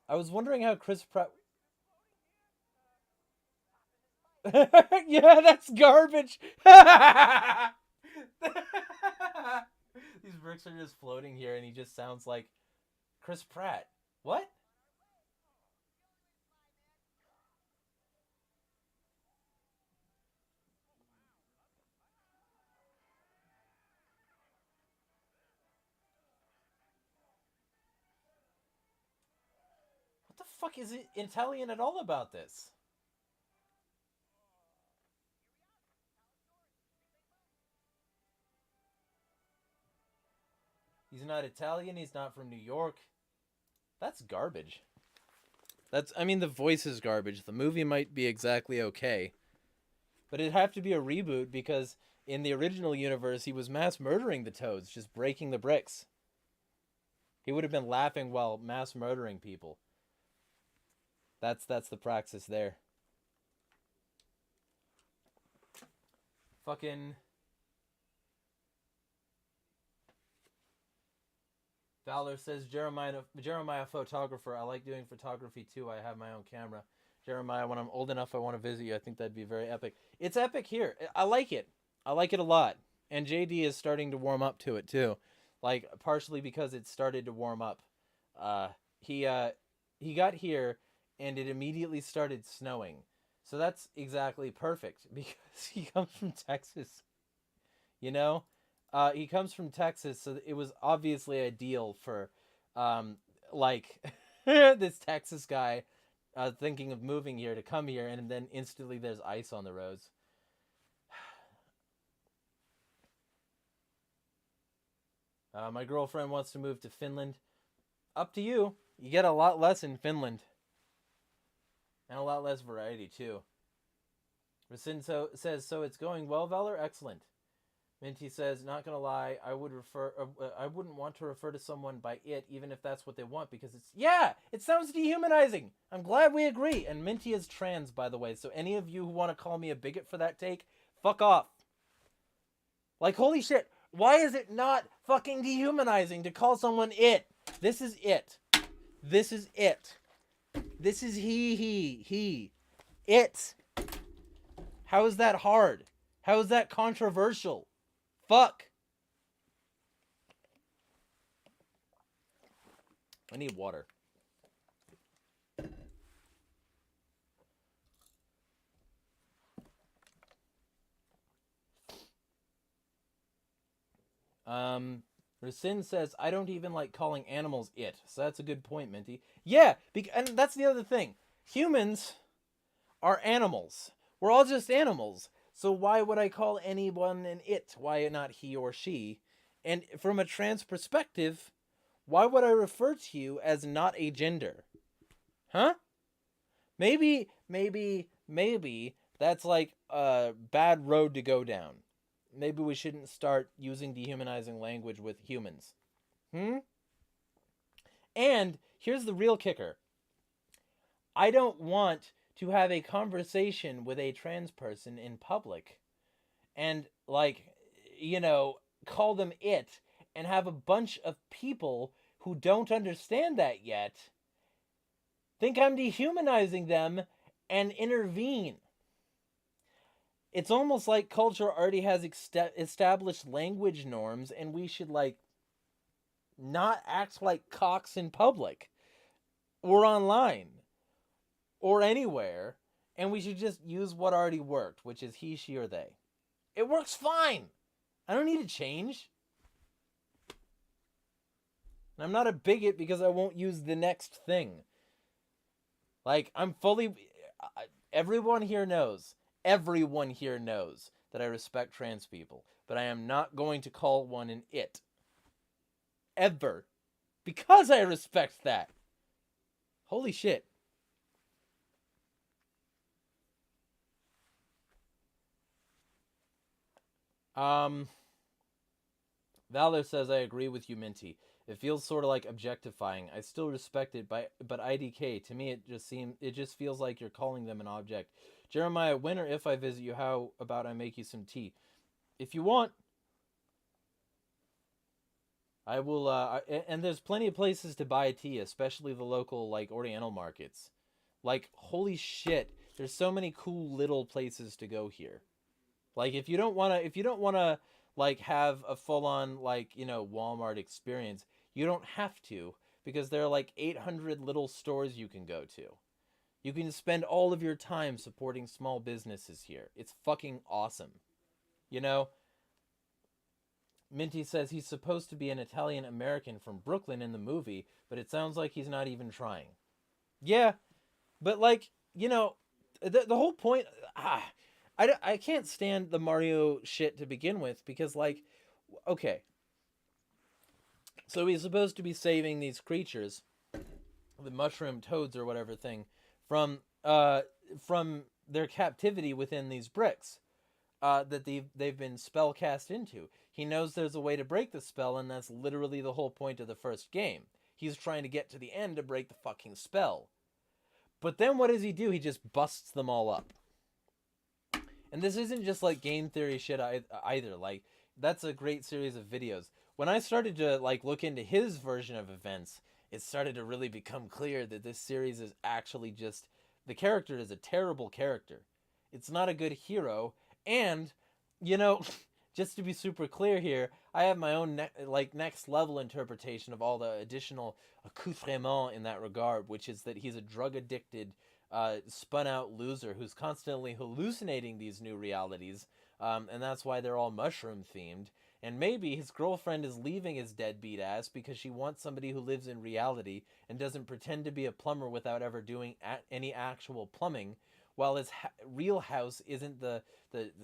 I was wondering how Chris Pratt... Yeah, that's garbage! These bricks are just floating here and he just sounds like Chris Pratt. What? What the fuck is it Italian at all about this? He's not Italian, he's not from New York. That's garbage. I mean, the voice is garbage. The movie might be exactly okay. But it'd have to be a reboot because in the original universe, he was mass murdering the Toads, just breaking the bricks. He would have been laughing while mass murdering people. That's the praxis there. Fucking... Valor says, Jeremiah photographer. I like doing photography too. I have my own camera. Jeremiah, when I'm old enough, I want to visit you. I think that'd be very epic. It's epic here. I like it. I like it a lot. And JD is starting to warm up to it too. Like, partially because it started to warm up. He got here and it immediately started snowing. So that's exactly perfect because he comes from Texas. You know? He comes from Texas, so it was obviously ideal for, like, this Texas guy thinking of moving here to come here, and then instantly there's ice on the roads. My girlfriend wants to move to Finland. Up to you. You get a lot less in Finland. And a lot less variety, too. Racinso says, so it's going well, Valor? Excellent. Minty says, not gonna lie, I wouldn't want to refer to someone by it, even if that's what they want, because it sounds dehumanizing. I'm glad we agree. And Minty is trans, by the way, so any of you who want to call me a bigot for that take, fuck off. Like, holy shit, why is it not fucking dehumanizing to call someone it? This is it. This is it. This is he. It. How is that hard? How is that controversial? Fuck. I need water. Rasin says, I don't even like calling animals it. So that's a good point, Minty. Yeah, and that's the other thing. Humans are animals. We're all just animals. So why would I call anyone an it? Why not he or she? And from a trans perspective, why would I refer to you as not a gender? Huh? Maybe that's like a bad road to go down. Maybe we shouldn't start using dehumanizing language with humans. And here's the real kicker. I don't want to have a conversation with a trans person in public and, like, you know, call them it and have a bunch of people who don't understand that yet think I'm dehumanizing them and intervene. It's almost like culture already has established language norms and we should, like, not act like cocks in public or online or anywhere, and we should just use what already worked, which is he, she, or they. It works fine. I don't need to change. And I'm not a bigot because I won't use the next thing. Like, I'm fully... Everyone here knows that I respect trans people. But I am not going to call one an it. Ever. Because I respect that. Holy shit. Valor says, I agree with you, Minty. It feels sort of like objectifying. I still respect it, but IDK, to me, it just feels like you're calling them an object. Jeremiah, when or if I visit you, how about I make you some tea? If you want, I will, and there's plenty of places to buy tea, especially the local, like, Oriental markets. Like, holy shit, there's so many cool little places to go here. Like, if you don't want to, like, have a full-on, like, you know, Walmart experience, you don't have to, because there are, like, 800 little stores you can go to. You can spend all of your time supporting small businesses here. It's fucking awesome. You know? Minty says he's supposed to be an Italian-American from Brooklyn in the movie, but it sounds like he's not even trying. Yeah, but, like, you know, the whole point... I can't stand the Mario shit to begin with, because, like, okay. So he's supposed to be saving these creatures, the mushroom toads or whatever thing, from their captivity within these bricks that they've been spell cast into. He knows there's a way to break the spell, and that's literally the whole point of the first game. He's trying to get to the end to break the fucking spell. But then what does he do? He just busts them all up. And this isn't just, like, game theory shit either. Like, that's a great series of videos. When I started to, like, look into his version of events, it started to really become clear that this series is actually just... The character is a terrible character. It's not a good hero. And, you know, just to be super clear here, I have my own, next level interpretation of all the additional accoutrements in that regard, which is that he's a drug-addicted... spun out loser who's constantly hallucinating these new realities, and that's why they're all mushroom themed. And maybe his girlfriend is leaving his deadbeat ass because she wants somebody who lives in reality and doesn't pretend to be a plumber without ever doing any actual plumbing, while his real house isn't the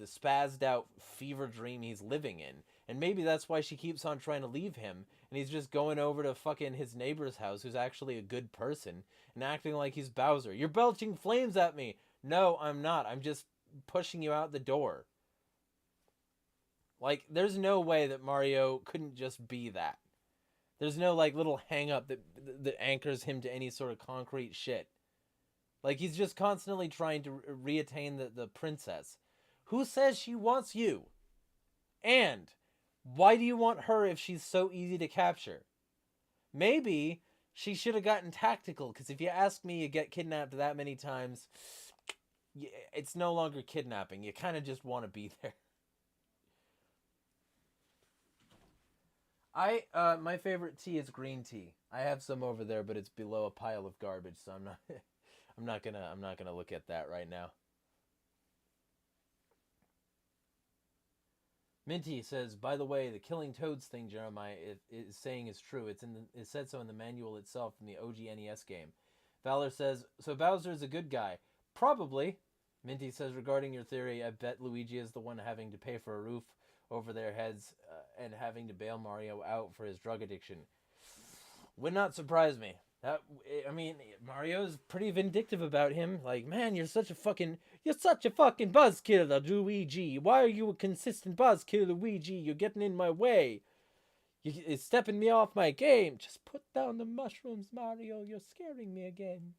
spazzed out fever dream he's living in. And maybe that's why she keeps on trying to leave him, and he's just going over to fucking his neighbor's house, who's actually a good person, and acting like he's Bowser. You're belching flames at me! No, I'm not. I'm just pushing you out the door. Like, there's no way that Mario couldn't just be that. There's no, like, little hang-up that anchors him to any sort of concrete shit. Like, he's just constantly trying to reattain the princess. Who says she wants you? And why do you want her if she's so easy to capture? Maybe she should have gotten tactical, because if you ask me, you get kidnapped that many times, it's no longer kidnapping. You kind of just want to be there. My favorite tea is green tea. I have some over there, but it's below a pile of garbage, so I'm not gonna look at that right now. Minty says, by the way, the killing toads thing Jeremiah is saying is true. It said so in the manual itself from the OG NES game. Valor says, so Bowser is a good guy. Probably. Minty says, regarding your theory, I bet Luigi is the one having to pay for a roof over their heads and having to bail Mario out for his drug addiction. Would not surprise me. Mario's pretty vindictive about him. Like, man, you're such a fucking buzzkill, Luigi. Why are you a consistent buzzkill, Luigi? You're getting in my way. You're stepping me off my game. Just put down the mushrooms, Mario. You're scaring me again.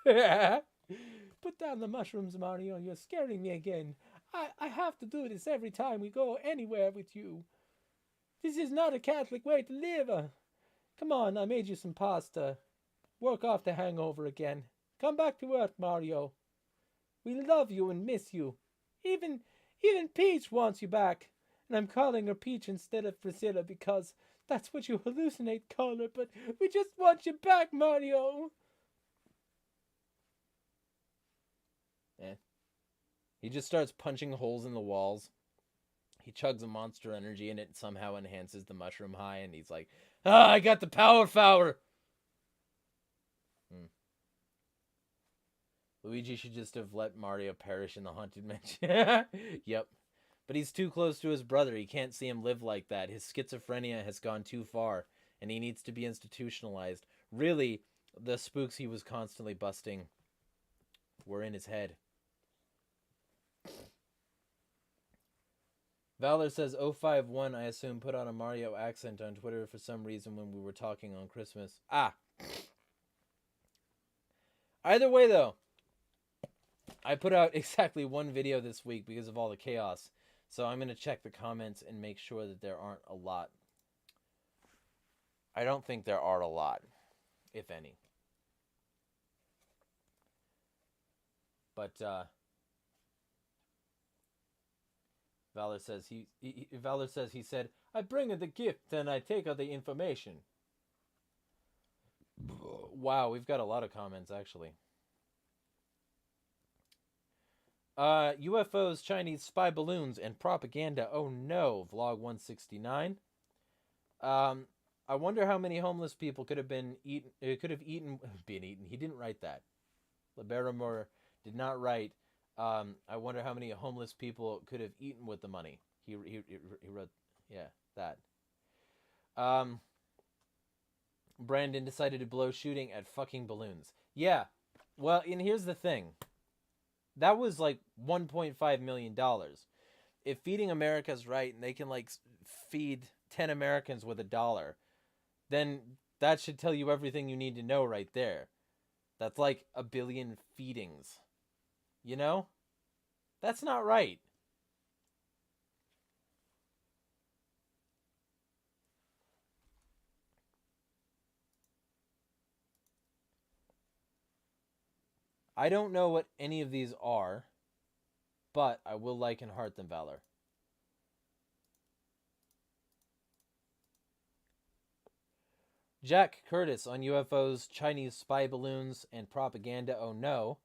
Put down the mushrooms, Mario. You're scaring me again. I have to do this every time we go anywhere with you. This is not a Catholic way to live. Come on, I made you some pasta. Work off the hangover again. Come back to Earth, Mario. We love you and miss you. Even Peach wants you back. And I'm calling her Peach instead of Priscilla because that's what you hallucinate call her, but we just want you back, Mario. He just starts punching holes in the walls. He chugs a Monster Energy and it somehow enhances the mushroom high, and he's like, I got the power. Luigi should just have let Mario perish in the Haunted Mansion. Yep. But he's too close to his brother. He can't see him live like that. His schizophrenia has gone too far, and he needs to be institutionalized. Really, the spooks he was constantly busting were in his head. Valor says 051, I assume, put on a Mario accent on Twitter for some reason when we were talking on Christmas. Either way, though, I put out exactly one video this week because of all the chaos. So I'm going to check the comments and make sure that there aren't a lot. I don't think there are a lot, if any. But Valor says he said, I bring her the gift and I take her the information. Wow, we've got a lot of comments, actually. UFOs, Chinese spy balloons, and propaganda. Oh no, Vlog 169. I wonder how many homeless people could have been eaten. Been eaten. He didn't write that. Liberamore did not write. I wonder how many homeless people could have eaten with the money. He wrote, yeah, that. Brandon decided to blow shooting at fucking balloons. Yeah, well, and here's the thing. That was like $1.5 million. If Feeding America's right and they can like feed 10 Americans with $1, then that should tell you everything you need to know right there. That's like 1 billion feedings. You know? That's not right. I don't know what any of these are, but I will like and heart them, Valor. Jack Curtis on UFOs, Chinese spy balloons, and propaganda. Oh no.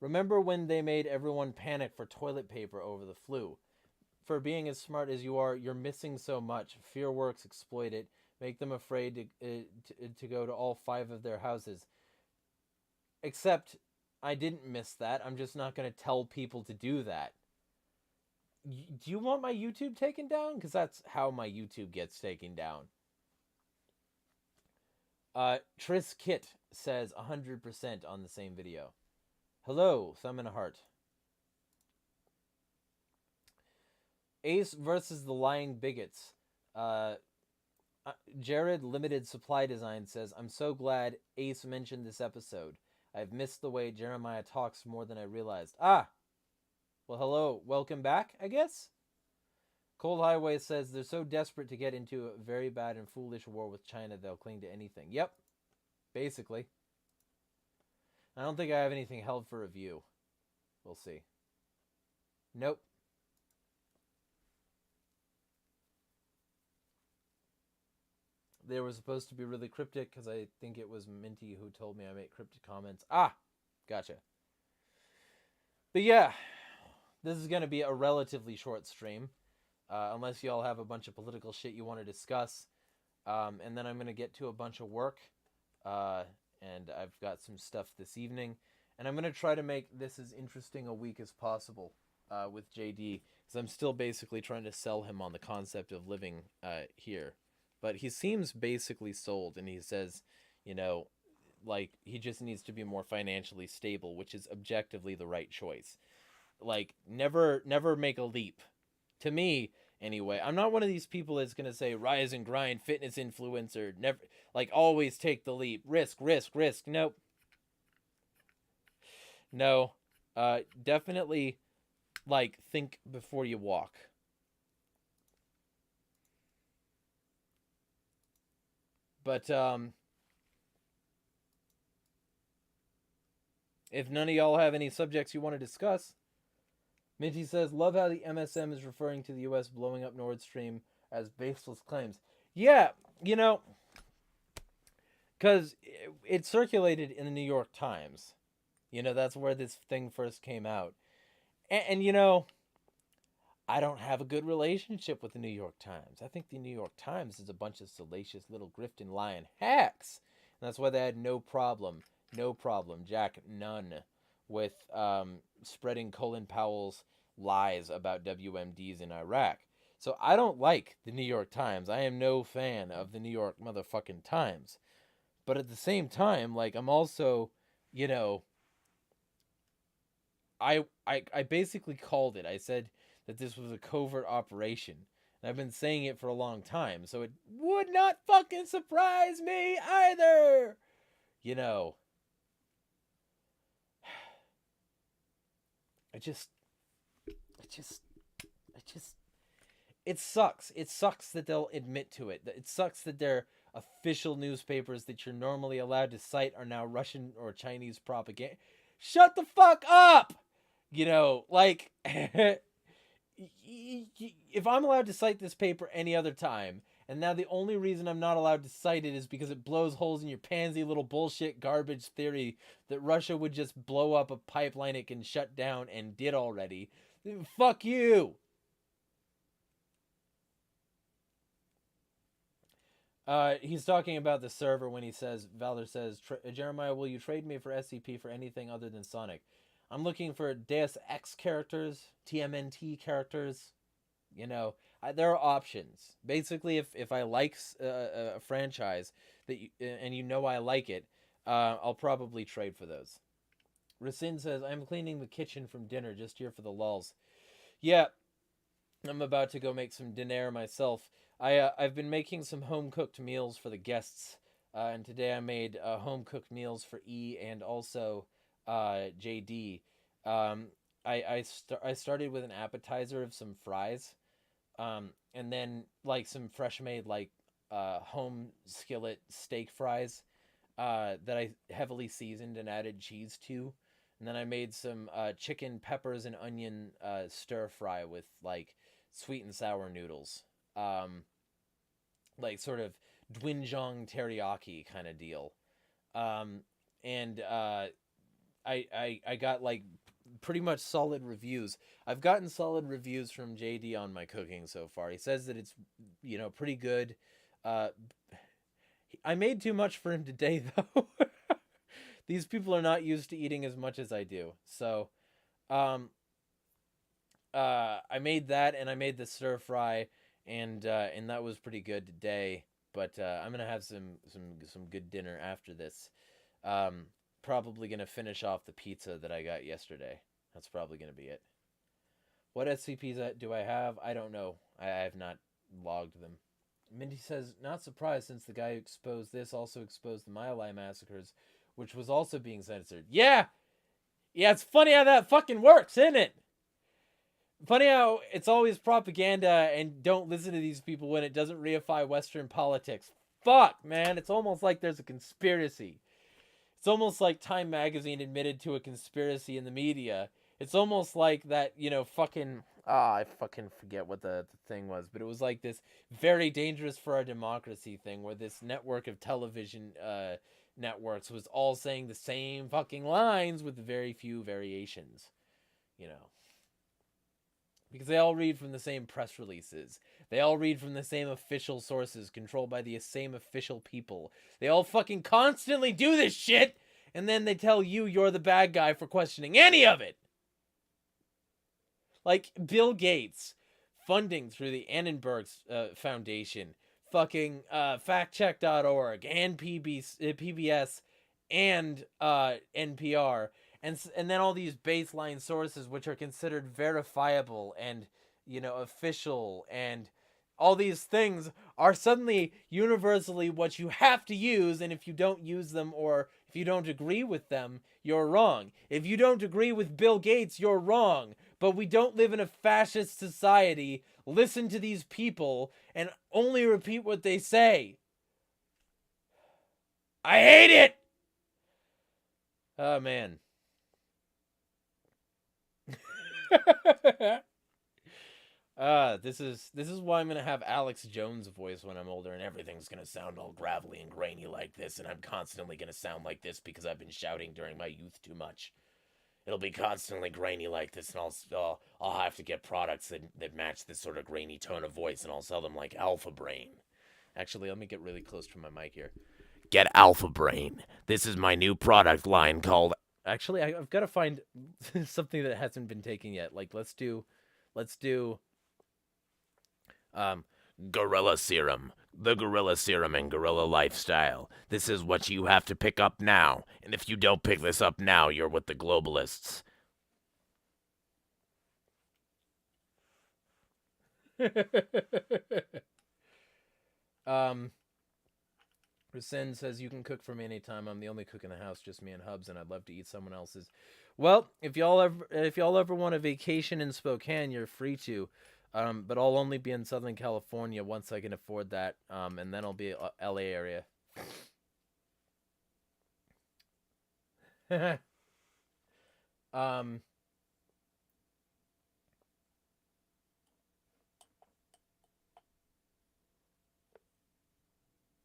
Remember when they made everyone panic for toilet paper over the flu? For being as smart as you are, you're missing so much. Fearworks exploit it. Make them afraid to go to all 5 of their houses. Except, I didn't miss that. I'm just not going to tell people to do that. Do you want my YouTube taken down? Because that's how my YouTube gets taken down. Tris Kit says 100% on the same video. Hello, thumb and a heart. Ace versus the Lying Bigots. Jared Limited Supply Design says, I'm so glad Ace mentioned this episode. I've missed the way Jeremiah talks more than I realized. Well, hello. Welcome back, I guess? Cold Highway says, they're so desperate to get into a very bad and foolish war with China, they'll cling to anything. Yep. Basically. I don't think I have anything held for review. We'll see. Nope. They were supposed to be really cryptic because I think it was Minty who told me I make cryptic comments. Gotcha. But yeah, this is going to be a relatively short stream. Unless you all have a bunch of political shit you want to discuss. And then I'm going to get to a bunch of work. And I've got some stuff this evening. And I'm going to try to make this as interesting a week as possible with JD. Because I'm still basically trying to sell him on the concept of living here. But he seems basically sold. And he says, you know, like, he just needs to be more financially stable. Which is objectively the right choice. Like, never make a leap. To me, anyway, I'm not one of these people that's going to say rise and grind, fitness influencer, never, like, always take the leap, risk. Nope. No, definitely, like, think before you walk. But, if none of y'all have any subjects you want to discuss, Minty says, love how the MSM is referring to the U.S. blowing up Nord Stream as baseless claims. Yeah, you know, because it circulated in the New York Times. You know, that's where this thing first came out. And you know, I don't have a good relationship with the New York Times. I think the New York Times is a bunch of salacious little grifting lying hacks. And that's why they had no problem, Jack, none, with spreading Colin Powell's lies about WMDs in Iraq. So I don't like the New York Times. I am no fan of the New York motherfucking Times. But at the same time, like, I'm also, you know, I basically called it. I said that this was a covert operation. And I've been saying it for a long time, so it would not fucking surprise me either. You know, I just, it sucks. It sucks that they'll admit to it. It sucks that their official newspapers that you're normally allowed to cite are now Russian or Chinese propaganda. Shut the fuck up! You know, like, if I'm allowed to cite this paper any other time, and now the only reason I'm not allowed to cite it is because it blows holes in your pansy little bullshit garbage theory that Russia would just blow up a pipeline it can shut down and did already, fuck you! He's talking about the server when he says, Valor says, Jeremiah, will you trade me for SCP for anything other than Sonic? I'm looking for Deus Ex characters, TMNT characters. You know, there are options. Basically, if I like a franchise that and you know I like it, I'll probably trade for those. Racine says, I'm cleaning the kitchen from dinner, just here for the lulz. Yeah, I'm about to go make some dinner myself. I've been making some home cooked meals for the guests, and today I made home cooked meals for E and also JD. I started with an appetizer of some fries, and then like some fresh made like home skillet steak fries that I heavily seasoned and added cheese to. And then I made some chicken, peppers, and onion stir fry with like sweet and sour noodles. Like sort of doenjang teriyaki kind of deal. And I got like pretty much solid reviews. I've gotten solid reviews from JD on my cooking so far. He says that it's, you know, pretty good. I made too much for him today though. These people are not used to eating as much as I do. So, I made that and I made the stir fry and that was pretty good today. But I'm gonna have some good dinner after this. Probably gonna finish off the pizza that I got yesterday. That's probably gonna be it. What SCPs do I have? I don't know. I have not logged them. Mindy says, not surprised since the guy who exposed this also exposed the Myalai massacres, which was also being censored. Yeah! Yeah, it's funny how that fucking works, isn't it? Funny how it's always propaganda and don't listen to these people when it doesn't reify Western politics. Fuck, man. It's almost like there's a conspiracy. It's almost like Time Magazine admitted to a conspiracy in the media. It's almost like that, you know, fucking... I fucking forget what the thing was, but it was like this very dangerous for our democracy thing where this network of television networks was all saying the same fucking lines with very few variations, you know. Because they all read from the same press releases. They all read from the same official sources controlled by the same official people. They all fucking constantly do this shit, and then they tell you you're the bad guy for questioning any of it. Like Bill Gates funding through the Annenberg Foundation, fucking factcheck.org and PBS and NPR. And then all these baseline sources which are considered verifiable and, you know, official, and all these things are suddenly universally what you have to use, and if you don't use them or if you don't agree with them, you're wrong. If you don't agree with Bill Gates, you're wrong. But we don't live in a fascist society. Listen to these people and only repeat what they say. I hate it! Oh, man. This is why I'm gonna have Alex Jones' voice when I'm older, and everything's gonna sound all gravelly and grainy like this, and I'm constantly gonna sound like this because I've been shouting during my youth too much. It'll be constantly grainy like this, and I'll have to get products that match this sort of grainy tone of voice, and I'll sell them like Alpha Brain. Actually, let me get really close to my mic here. Get Alpha Brain. This is my new product line called. Actually, I've got to find something that hasn't been taken yet. Like, let's do, um, Gorilla Serum. The Gorilla Serum and Gorilla Lifestyle. This is what you have to pick up now. And if you don't pick this up now, you're with the globalists. Rasen says you can cook for me anytime. I'm the only cook in the house, just me and Hubs, and I'd love to eat someone else's. Well, if y'all ever want a vacation in Spokane, you're free to. But I'll only be in Southern California once I can afford that. And then I'll be LA area.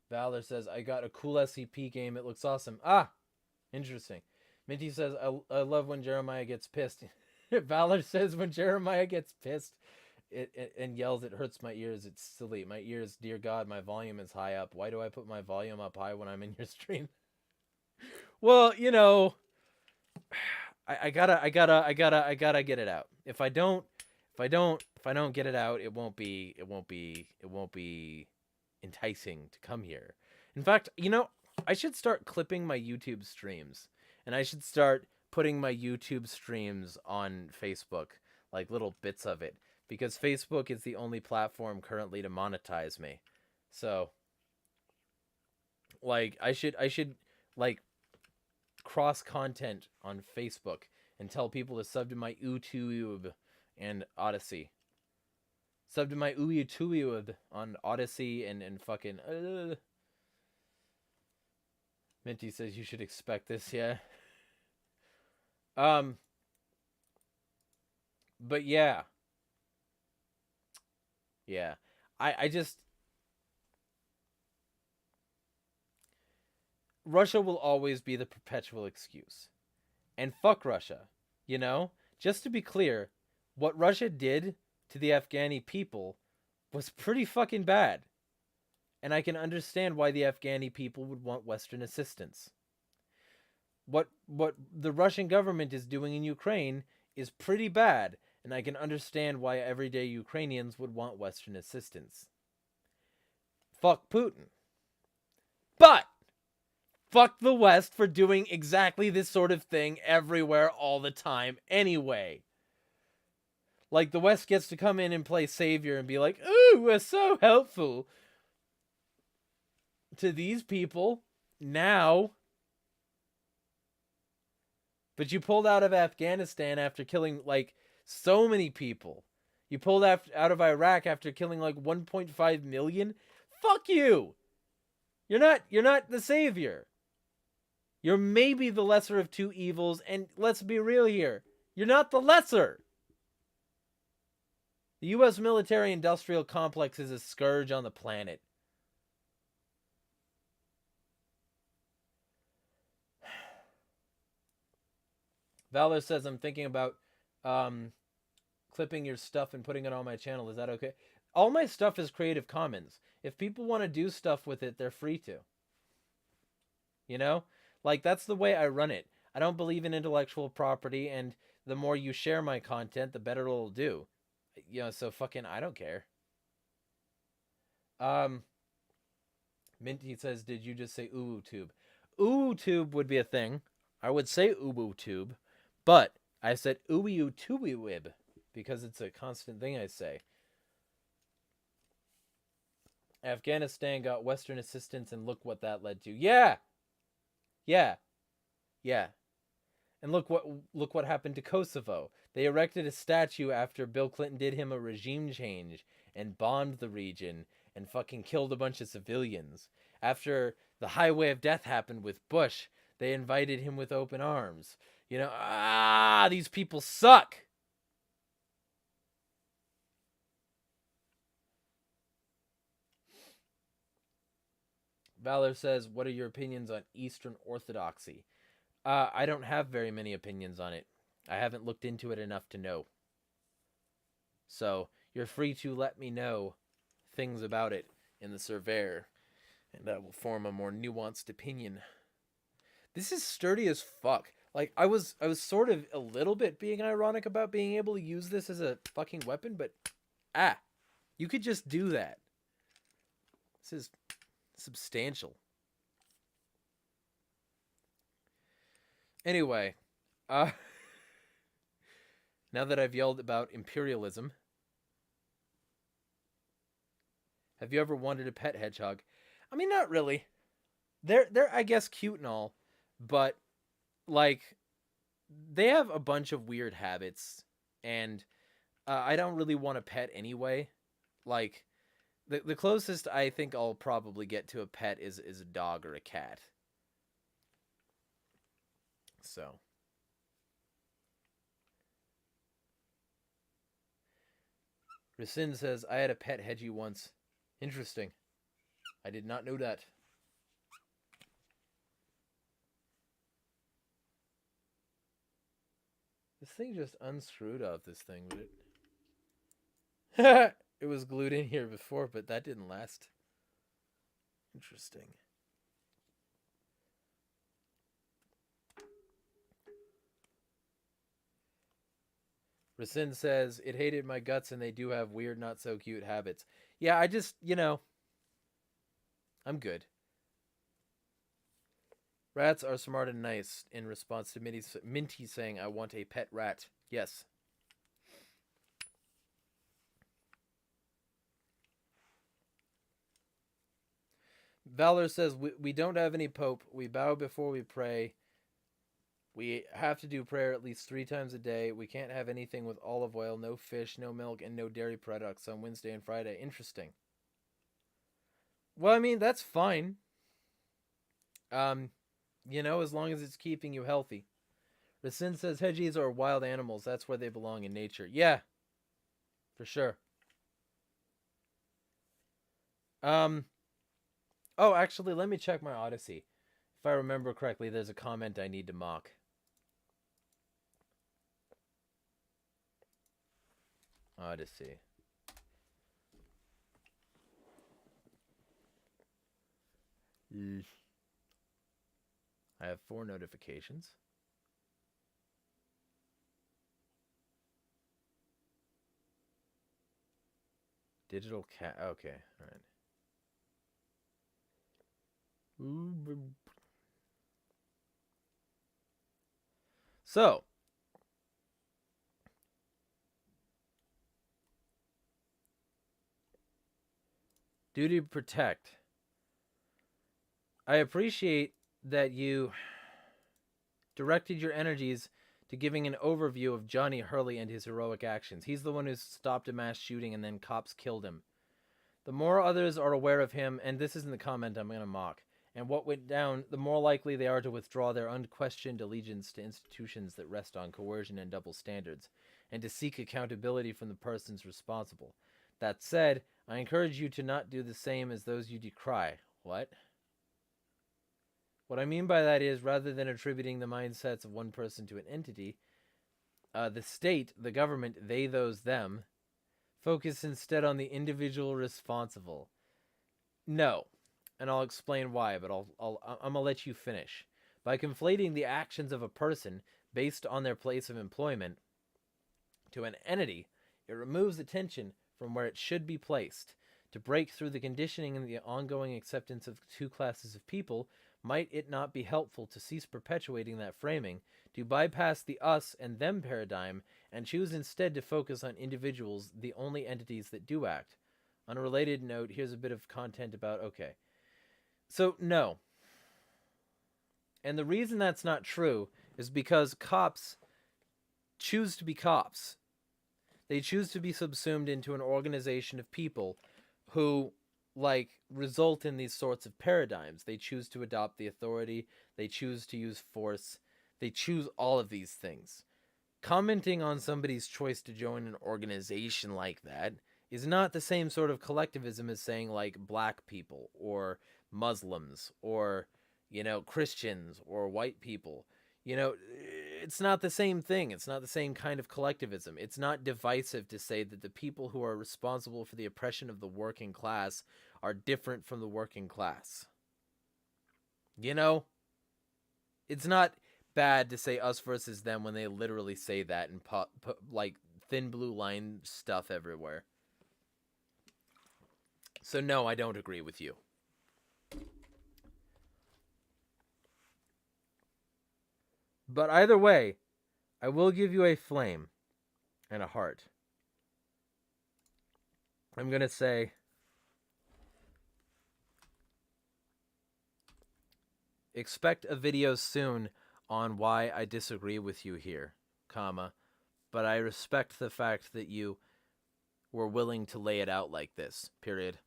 Valor says, I got a cool SCP game. It looks awesome. Ah, interesting. Minty says, I love when Jeremiah gets pissed. Valor says, when Jeremiah gets pissed and yells, it hurts my ears. It's silly. My ears, dear God, my volume is high up. Why do I put my volume up high when I'm in your stream? Well, you know, I gotta get it out. If I don't get it out, it won't be enticing to come here. In fact, you know, I should start clipping my YouTube streams, and I should start putting my YouTube streams on Facebook, like little bits of it, because Facebook is the only platform currently to monetize me. So, like, I should like cross content on Facebook and tell people to sub to my YouTube and Odyssey. Sub to my YouTube on Odyssey and fucking. Minty says you should expect this, yeah. But yeah. Yeah. I just. Russia will always be the perpetual excuse. And fuck Russia. You know? Just to be clear, what Russia did to the Afghani people was pretty fucking bad. And I can understand why the Afghani people would want Western assistance. What the Russian government is doing in Ukraine is pretty bad, and I can understand why everyday Ukrainians would want Western assistance. Fuck Putin. But fuck the West for doing exactly this sort of thing everywhere all the time anyway. Like, the West gets to come in and play savior and be like, ooh, we're so helpful to these people now. But you pulled out of Afghanistan after killing, like, so many people. You pulled out of Iraq after killing, like, 1.5 million. Fuck you! You're not the savior. You're maybe the lesser of two evils, and let's be real here. You're not the lesser. The U.S. military-industrial complex is a scourge on the planet. Valor says, I'm thinking about clipping your stuff and putting it on my channel. Is that okay? All my stuff is Creative Commons. If people want to do stuff with it, they're free to. You know? Like, that's the way I run it. I don't believe in intellectual property, and the more you share my content, the better it'll do. You know, so fucking, I don't care. Minty says, did you just say UwuTube? UwuTube would be a thing. I would say UwuTube, but I said UwuTubewib because it's a constant thing I say. Afghanistan got Western assistance, and look what that led to. Yeah. And look what happened to Kosovo. They erected a statue after Bill Clinton did him a regime change and bombed the region and fucking killed a bunch of civilians. After the highway of death happened with Bush, they invited him with open arms. You know, these people suck. Valor says, what are your opinions on Eastern Orthodoxy? I don't have very many opinions on it. I haven't looked into it enough to know. So you're free to let me know things about it in the surveyor, and I will form a more nuanced opinion. This is sturdy as fuck. Like, I was sort of a little bit being ironic about being able to use this as a fucking weapon, but you could just do that. This is substantial. Anyway, now that I've yelled about imperialism, have you ever wanted a pet hedgehog? I mean, not really. They're I guess cute and all, but like they have a bunch of weird habits, and I don't really want a pet anyway. Like the closest I think I'll probably get to a pet is a dog or a cat. So Rasin says, I had a pet hedgie once. Interesting. I did not know that. This thing just unscrewed off this thing, but it... it was glued in here before, but that didn't last. Interesting. Rasin says, it hated my guts and they do have weird, not so cute habits. Yeah, I just, I'm good. Rats are smart and nice, in response to Minty saying, I want a pet rat. Yes. Valor says, we don't have any pope. We bow before we pray. We have to do prayer at least 3 times a day. We can't have anything with olive oil, no fish, no milk, and no dairy products on Wednesday and Friday. Interesting. Well, I mean, that's fine. As long as it's keeping you healthy. Rasin says hedgies are wild animals. That's where they belong in nature. Yeah, for sure. Oh, actually, let me check my Odyssey. If I remember correctly, there's a comment I need to mock. Odyssey. I have 4 notifications. Digital cat. Okay, all right. So, duty to protect. I appreciate that you directed your energies to giving an overview of Johnny Hurley and his heroic actions. He's the one who stopped a mass shooting and then cops killed him. The more others are aware of him, and this isn't the comment I'm going to mock, and what went down, the more likely they are to withdraw their unquestioned allegiance to institutions that rest on coercion and double standards, and to seek accountability from the persons responsible. That said, I encourage you to not do the same as those you decry. What? What I mean by that is, rather than attributing the mindsets of one person to an entity, the state, the government, they, those, them, focus instead on the individual responsible. No. And I'll explain why, but I'm gonna let you finish. By conflating the actions of a person based on their place of employment to an entity, it removes attention from where it should be placed. To break through the conditioning and the ongoing acceptance of 2 classes of people, might it not be helpful to cease perpetuating that framing, to bypass the us and them paradigm, and choose instead to focus on individuals, the only entities that do act? On a related note, here's a bit of content about, okay. So, no. And the reason that's not true is because cops choose to be cops. They choose to be subsumed into an organization of people who, result in these sorts of paradigms. They choose to adopt the authority. They choose to use force. They choose all of these things. Commenting on somebody's choice to join an organization like that is not the same sort of collectivism as saying, black people or Muslims or, Christians or white people. it's not the same thing. It's not the same kind of collectivism. It's not divisive to say that the people who are responsible for the oppression of the working class are different from the working class. You know? It's not bad to say us versus them when they literally say that and put like thin blue line stuff everywhere. So no, I don't agree with you. But either way, I will give you a flame and a heart. I'm going to say expect a video soon on why I disagree with you here, comma, but I respect the fact that you were willing to lay it out like this, period.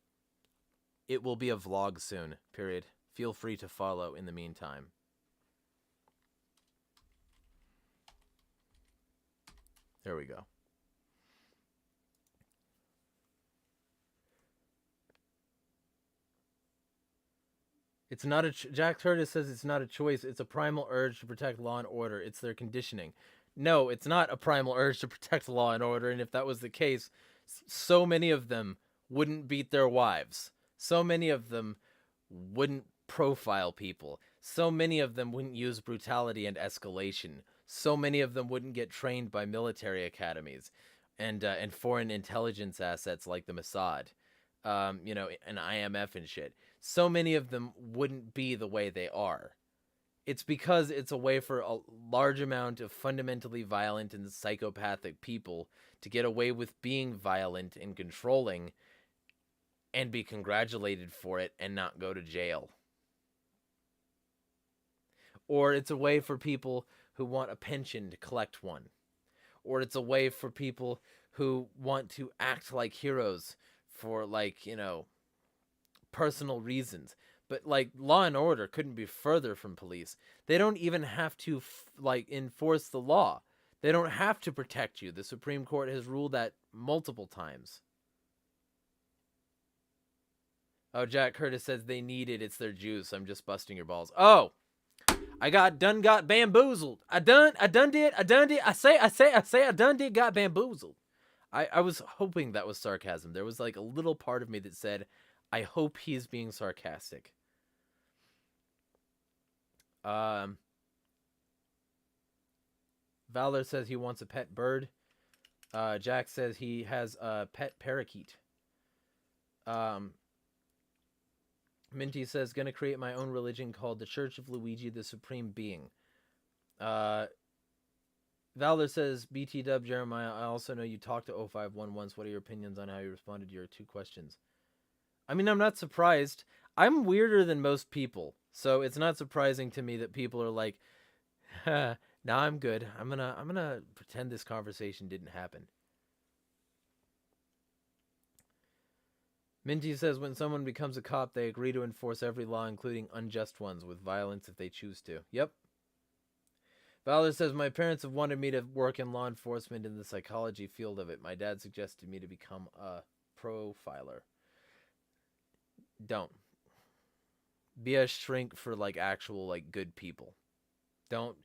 It will be a vlog soon, period. Feel free to follow in the meantime. There we go. It's not a... Jack Curtis says it's not a choice. It's a primal urge to protect law and order. It's their conditioning. No, it's not a primal urge to protect law and order. And if that was the case, so many of them wouldn't beat their wives. So many of them wouldn't profile people. So many of them wouldn't use brutality and escalation. So many of them wouldn't get trained by military academies and foreign intelligence assets like the Mossad, you know, and IMF and shit. So many of them wouldn't be the way they are. It's because it's a way for a large amount of fundamentally violent and psychopathic people to get away with being violent and controlling and be congratulated for it and not go to jail. Or it's a way for people who want a pension to collect one. Or it's a way for people who want to act like heroes for, like, you know, personal reasons. But, like, law and order couldn't be further from police. They don't even have to, like, enforce the law. They don't have to protect you. The Supreme Court has ruled that multiple times. Oh, Jack Curtis says they need it. It's their juice. I'm just busting your balls. Oh! I got bamboozled. I done did. I say I done did got bamboozled. I was hoping that was sarcasm. There was like a little part of me that said, I hope he's being sarcastic. Valor says he wants a pet bird. Jack says he has a pet parakeet. Minty says, gonna create my own religion called the Church of Luigi, the Supreme Being. Valor says, BT Dub Jeremiah, I also know you talked to 051 once. What are your opinions on how you responded to your 2 questions? I mean, I'm not surprised. I'm weirder than most people, so it's not surprising to me that people are like, nah, I'm good. I'm gonna pretend this conversation didn't happen. Minty says, when someone becomes a cop, they agree to enforce every law, including unjust ones, with violence if they choose to. Yep. Valor says, my parents have wanted me to work in law enforcement in the psychology field of it. My dad suggested me to become a profiler. Don't. Be a shrink for, like, actual, like, good people. Don't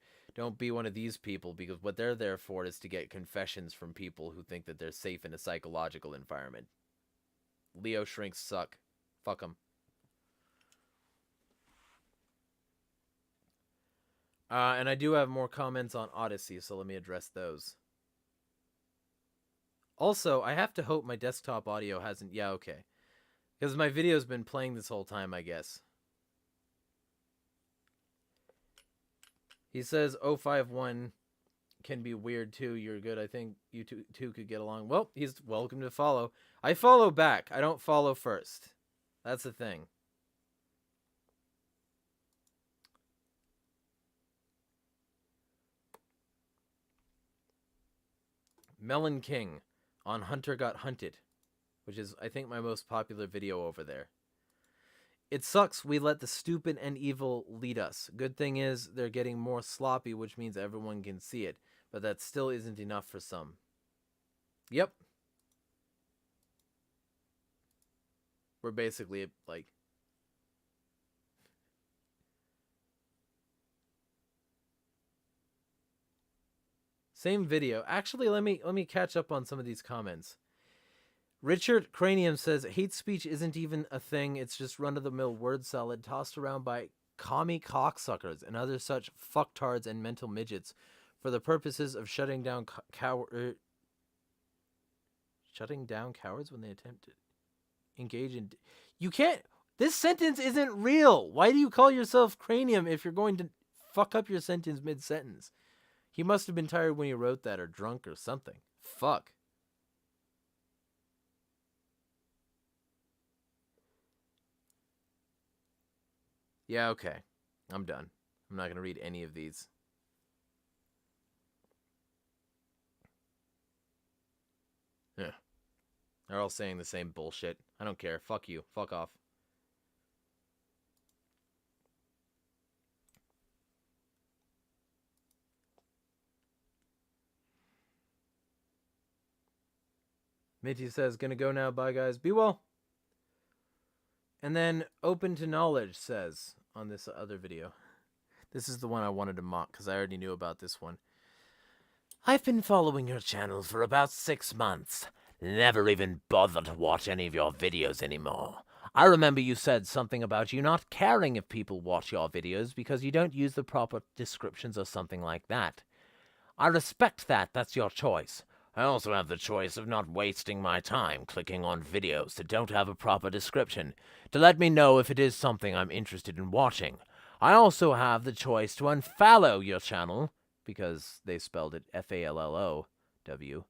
be one of these people, because what they're there for is to get confessions from people who think that they're safe in a psychological environment. Leo shrinks suck. Fuck them. And I do have more comments on Odyssey, so let me address those. Also, I have to hope my desktop audio hasn't... Yeah, okay. Because my video's been playing this whole time, I guess. He says 051 can be weird too. You're good. I think you two could get along. Well, he's welcome to follow. I follow back. I don't follow first. That's the thing. Melon King on Hunter Got Hunted, which is, I think, my most popular video over there. It sucks we let the stupid and evil lead us. Good thing is they're getting more sloppy, which means everyone can see it. But that still isn't enough for some. Yep. We're basically, like... Same video. Actually, let me catch up on some of these comments. Richard Cranium says hate speech isn't even a thing. It's just run-of-the-mill word salad tossed around by commie cocksuckers and other such fucktards and mental midgets for the purposes of shutting down cowards when they attempt to engage in. You can't. This sentence isn't real. Why do you call yourself Cranium if you're going to fuck up your sentence mid-sentence? He must have been tired when he wrote that, or drunk or something. Fuck. Yeah, okay. I'm done. I'm not going to read any of these. Yeah. They're all saying the same bullshit. I don't care. Fuck you. Fuck off. Mitty says, gonna go now. Bye, guys. Be well. And then Open to Knowledge says on this other video. This is the one I wanted to mock because I already knew about this one. I've been following your channel for about 6 months. Never even bothered to watch any of your videos anymore. I remember you said something about you not caring if people watch your videos because you don't use the proper descriptions or something like that. I respect that. That's your choice. I also have the choice of not wasting my time clicking on videos that don't have a proper description to let me know if it is something I'm interested in watching. I also have the choice to unfollow your channel, because they spelled it F-A-L-L-O-W,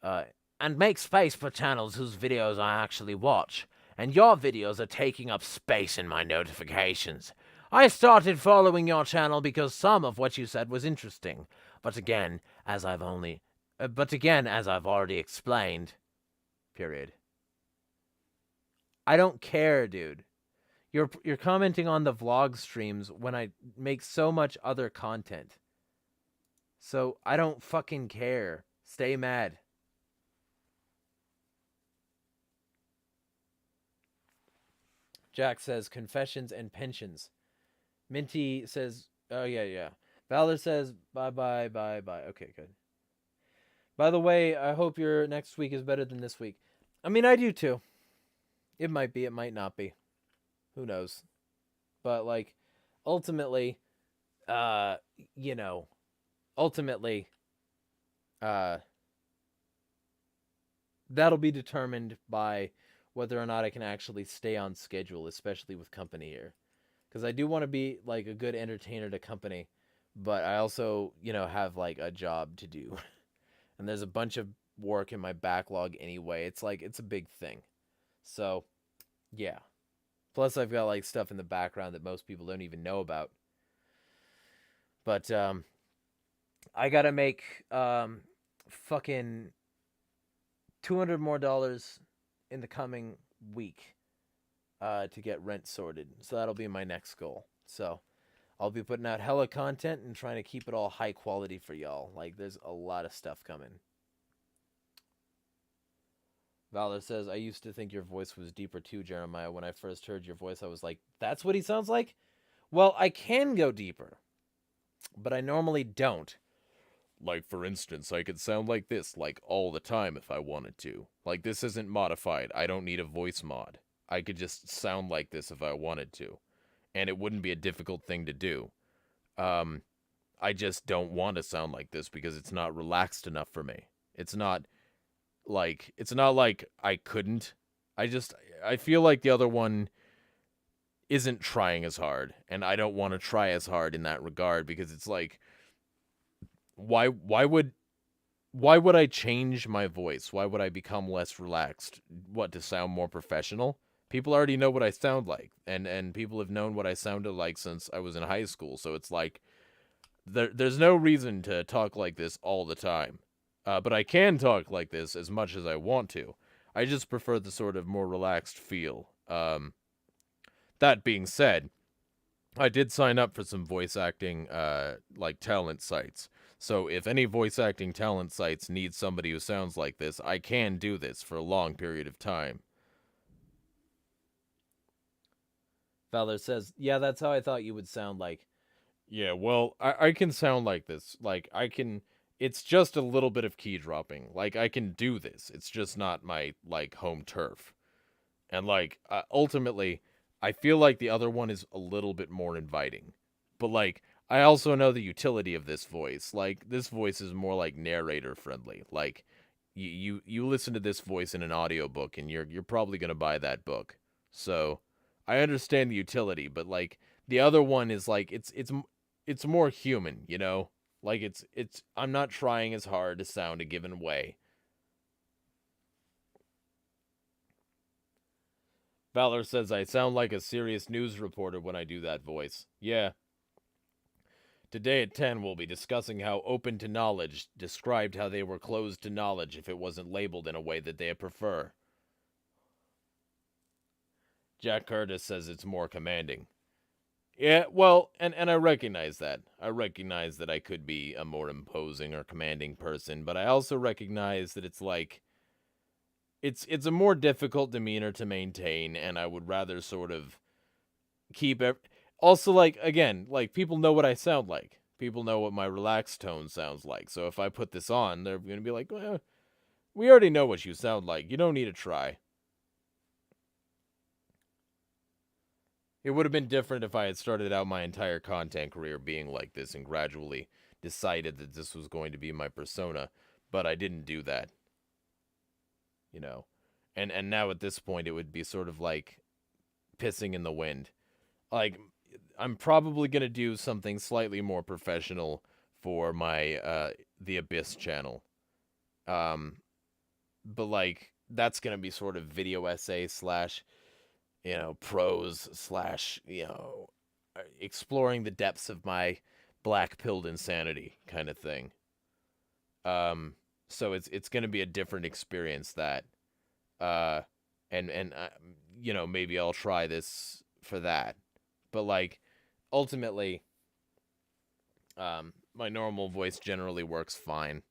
and make space for channels whose videos I actually watch. And your videos are taking up space in my notifications. I started following your channel because some of what you said was interesting. But again, as I've already explained, period. I don't care, dude. You're commenting on the vlog streams when I make so much other content. So I don't fucking care. Stay mad. Jack says confessions and pensions. Minty says, oh yeah. Valor says bye. Okay, good. By the way, I hope your next week is better than this week. I mean, I do too. It might be, it might not be. Who knows? But like, ultimately, that'll be determined by whether or not I can actually stay on schedule, especially with company here. Because I do want to be like a good entertainer to company, but I also, have like a job to do. And there's a bunch of work in my backlog anyway. It's like, it's a big thing. So, yeah. Plus, I've got like stuff in the background that most people don't even know about. But, I gotta make, fucking $200 more in the coming week, to get rent sorted. So that'll be my next goal. So I'll be putting out hella content and trying to keep it all high quality for y'all. Like, there's a lot of stuff coming. Valor says, I used to think your voice was deeper too, Jeremiah. When I first heard your voice, I was like, that's what he sounds like? Well, I can go deeper, but I normally don't. Like, for instance, I could sound like this, like, all the time if I wanted to. Like, this isn't modified. I don't need a voice mod. I could just sound like this if I wanted to. And it wouldn't be a difficult thing to do. I just don't want to sound like this because it's not relaxed enough for me. It's not like I couldn't. I feel like the other one isn't trying as hard, and I don't want to try as hard in that regard because it's like, why would I change my voice? Why would I become less relaxed? What, to sound more professional? People already know what I sound like, and people have known what I sounded like since I was in high school, so it's like, there's no reason to talk like this all the time. But I can talk like this as much as I want to. I just prefer the sort of more relaxed feel. That being said, I did sign up for some voice acting, like, talent sites. So if any voice acting talent sites need somebody who sounds like this, I can do this for a long period of time. Valor says, yeah, that's how I thought you would sound like. Yeah, well, I can sound like this. Like, I can, it's just a little bit of key dropping. Like, I can do this. It's just not my, like, home turf. And, like, ultimately, I feel like the other one is a little bit more inviting. But, like, I also know the utility of this voice. Like, this voice is more, like, narrator friendly. Like, you listen to this voice in an audiobook, and you're probably going to buy that book. So, I understand the utility, but, like, the other one is, like, it's more human, you know? Like, I'm not trying as hard to sound a given way. Valor says, I sound like a serious news reporter when I do that voice. Yeah. Today at 10, we'll be discussing how open to knowledge described how they were closed to knowledge if it wasn't labeled in a way that they prefer. Jack Curtis says it's more commanding. Yeah, well, and I recognize that. I recognize that I could be a more imposing or commanding person, but I also recognize that it's like, it's a more difficult demeanor to maintain, and I would rather sort of keep it. Also, like, again, like, people know what I sound like. People know what my relaxed tone sounds like. So if I put this on, they're going to be like, well, we already know what you sound like. You don't need to try. It would have been different if I had started out my entire content career being like this and gradually decided that this was going to be my persona, but I didn't do that. You know. And now at this point it would be sort of like pissing in the wind. Like, I'm probably going to do something slightly more professional for my the Abyss channel. But like, that's going to be sort of video essay slash, you know, prose slash, you know, exploring the depths of my black-pilled insanity kind of thing. So it's going to be a different experience that and you know, maybe I'll try this for that. But like, ultimately, my normal voice generally works fine.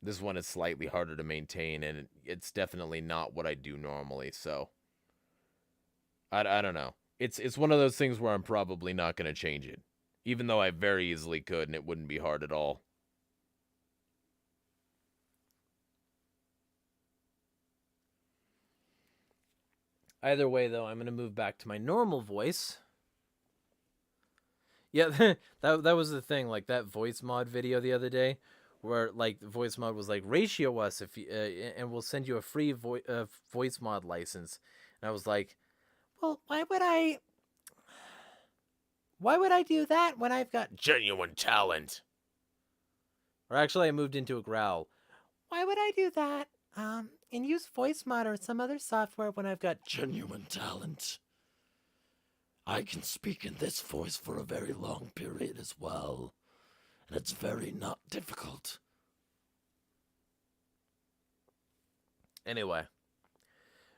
This one is slightly harder to maintain, and it's definitely not what I do normally. So I don't know. It's one of those things where I'm probably not going to change it, even though I very easily could, and it wouldn't be hard at all. Either way, though, I'm going to move back to my normal voice. Yeah, that was the thing. Like, that voice mod video the other day, where like the voice mod was like, ratio us if you, and we'll send you a free voice mod license. And I was like, well, why would I do that when I've got genuine talent? Or actually, I moved into a growl. Why would I do that? And use voice mod or some other software when I've got genuine talent. I can speak in this voice for a very long period as well. And it's very not difficult. Anyway.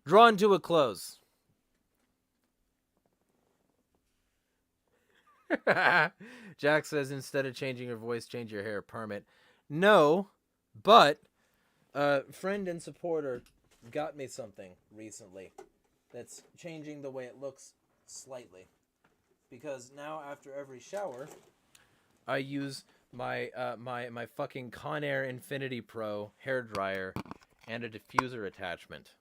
Drawn to a close. Jack says, instead of changing your voice, change your hair. Permit. No, but friend and supporter got me something recently that's changing the way it looks slightly. Because now, after every shower, I use my my fucking Conair Infinity Pro hairdryer and a diffuser attachment.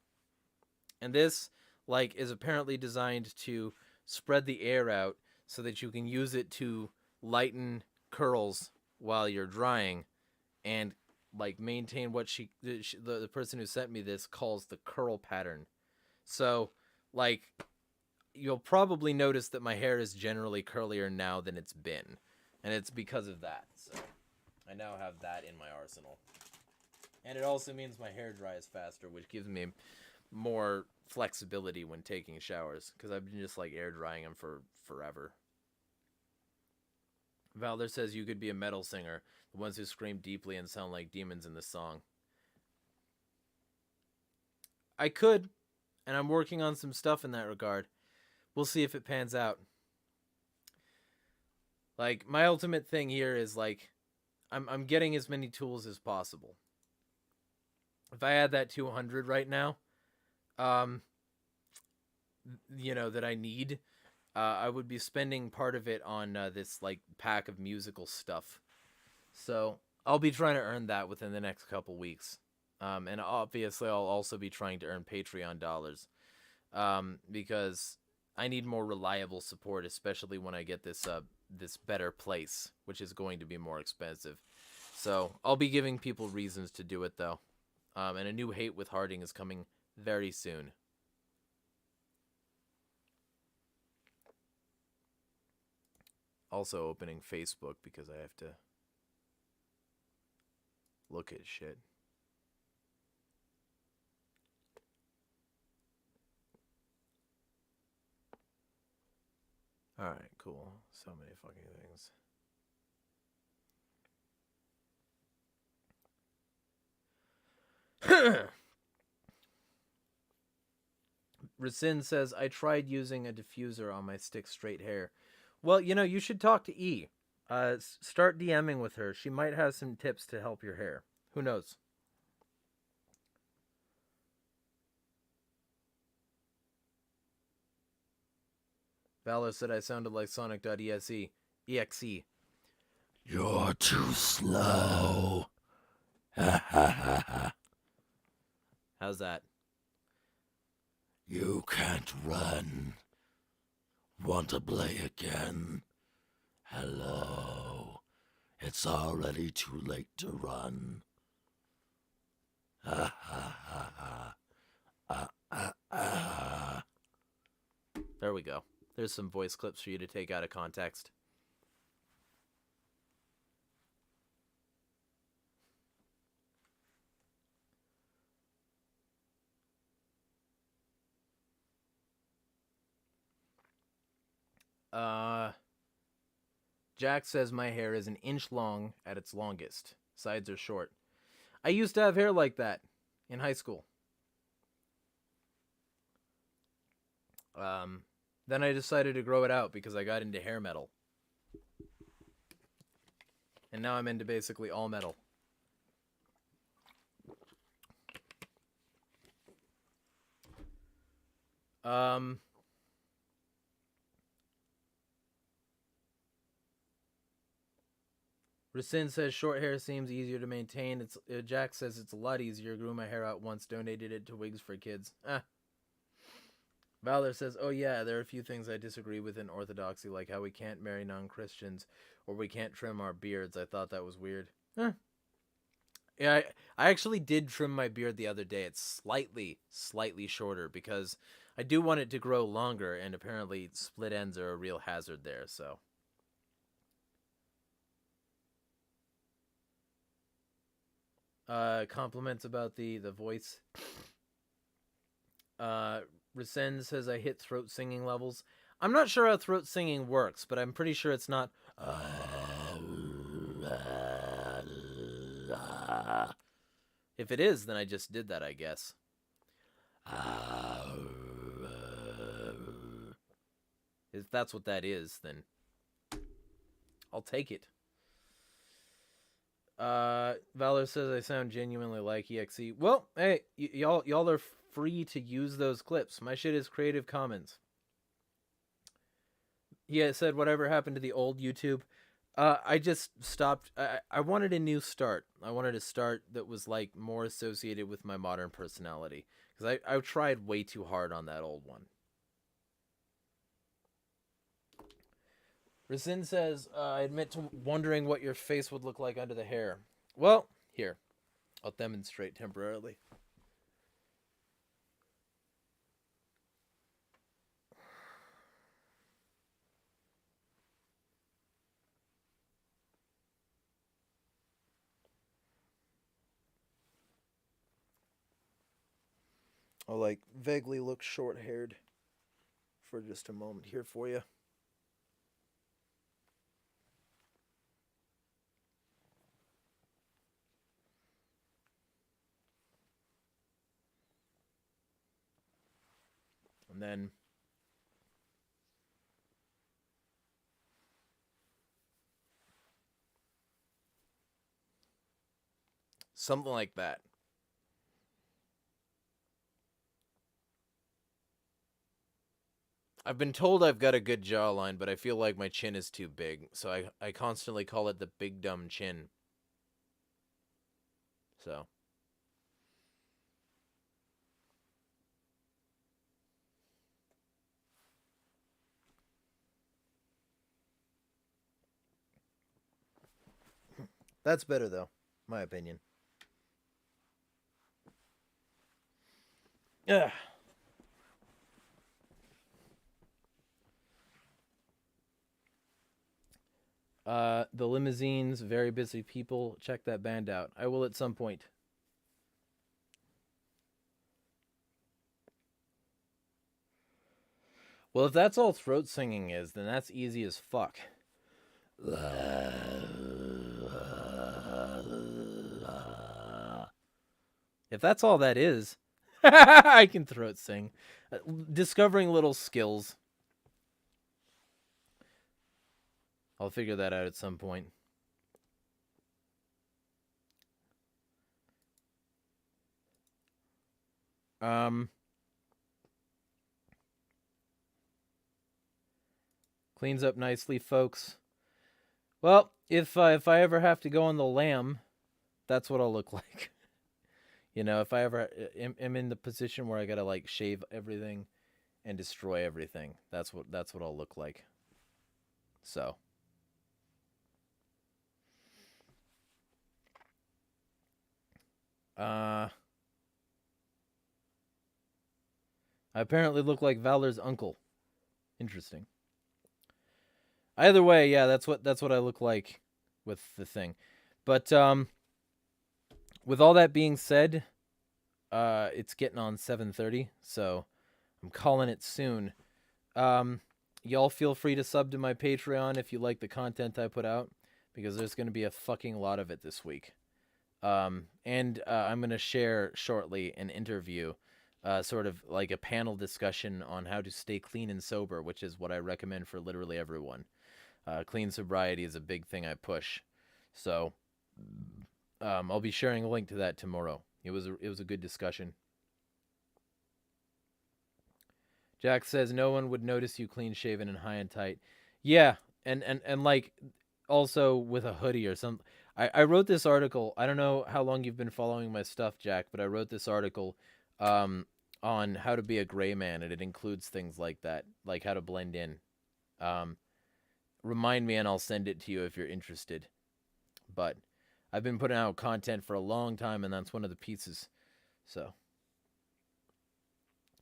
And this, like, is apparently designed to spread the air out so that you can use it to lighten curls while you're drying, and like maintain what the person who sent me this calls the curl pattern. So, like, you'll probably notice that my hair is generally curlier now than it's been, and it's because of that. So I now have that in my arsenal, and it also means my hair dries faster, which gives me more flexibility when taking showers, because I've been just like air drying them for forever. Valder says you could be a metal singer, the ones who scream deeply and sound like demons in the song. I could, and I'm working on some stuff in that regard. We'll see if it pans out. Like, my ultimate thing here is, like, I'm getting as many tools as possible. If I add that 200 right now, you know, that I need, I would be spending part of it on this, like, pack of musical stuff. So I'll be trying to earn that within the next couple weeks. And obviously, I'll also be trying to earn Patreon dollars. Because I need more reliable support, especially when I get this this better place, which is going to be more expensive. So I'll be giving people reasons to do it, though. And a new Hate with Harding is coming very soon. Also opening Facebook because I have to look at shit. Alright, cool. So many fucking things. Rasin says, I tried using a diffuser on my stick straight hair. Well, you know, you should talk to E. Start DMing with her. She might have some tips to help your hair. Who knows? Valor said I sounded like Sonic.exe. EXE. You're too slow. Ha ha ha ha. How's that? You can't run. Want to play again? Hello. It's already too late to run. Ha ha ha ha. There we go. There's some voice clips for you to take out of context. Jack says my hair is an inch long at its longest. Sides are short. I used to have hair like that in high school. Then I decided to grow it out because I got into hair metal. And now I'm into basically all metal. Rasin says short hair seems easier to maintain. Jack says it's a lot easier. Grew my hair out once, donated it to Wigs for Kids. Valor says, oh yeah, there are a few things I disagree with in Orthodoxy, like how we can't marry non-Christians, or we can't trim our beards. I thought that was weird. Yeah, I actually did trim my beard the other day. It's slightly shorter, because I do want it to grow longer, and apparently split ends are a real hazard there, so... Compliments about the voice. Resend says I hit throat singing levels. I'm not sure how throat singing works, but I'm pretty sure it's not. If it is, then I just did that, I guess. If that's what that is, then I'll take it. Valor says I sound genuinely like EXE. Well, hey, y'all are free to use those clips. My shit is Creative Commons. Yeah, it said whatever happened to the old YouTube. I just stopped. I wanted a new start. I wanted a start that was like more associated with my modern personality, because I tried way too hard on that old one. Rasin says, I admit to wondering what your face would look like under the hair. Well, here. I'll demonstrate temporarily. I'll, like, vaguely look short-haired for just a moment here for you. And then something like that. I've been told I've got a good jawline, but I feel like my chin is too big, so I constantly call it the big dumb chin. So. That's better, though, my opinion. Ugh. The Limousines, very busy people. Check that band out. I will at some point. Well, if that's all throat singing is, then that's easy as fuck. If that's all that is, I can throat sing. Discovering little skills. I'll figure that out at some point. Cleans up nicely, folks. Well, if I ever have to go on the lam, that's what I'll look like. You know, if I ever am in the position where I gotta like shave everything and destroy everything, that's what I'll look like. So. I apparently look like Valor's uncle. Interesting. Either way, yeah, that's what I look like with the thing. But with all that being said, it's getting on 7:30, so I'm calling it soon. Y'all feel free to sub to my Patreon if you like the content I put out, because there's going to be a fucking lot of it this week. And I'm going to share shortly an interview, sort of like a panel discussion on how to stay clean and sober, which is what I recommend for literally everyone. Clean sobriety is a big thing I push. So I'll be sharing a link to that tomorrow. It was a good discussion. Jack says no one would notice you clean shaven and high and tight. Yeah, and like also with a hoodie or something. I wrote this article. I don't know how long you've been following my stuff, Jack, but I wrote this article on how to be a gray man, and it includes things like that, like how to blend in. Remind me and I'll send it to you if you're interested. But I've been putting out content for a long time, and that's one of the pieces. So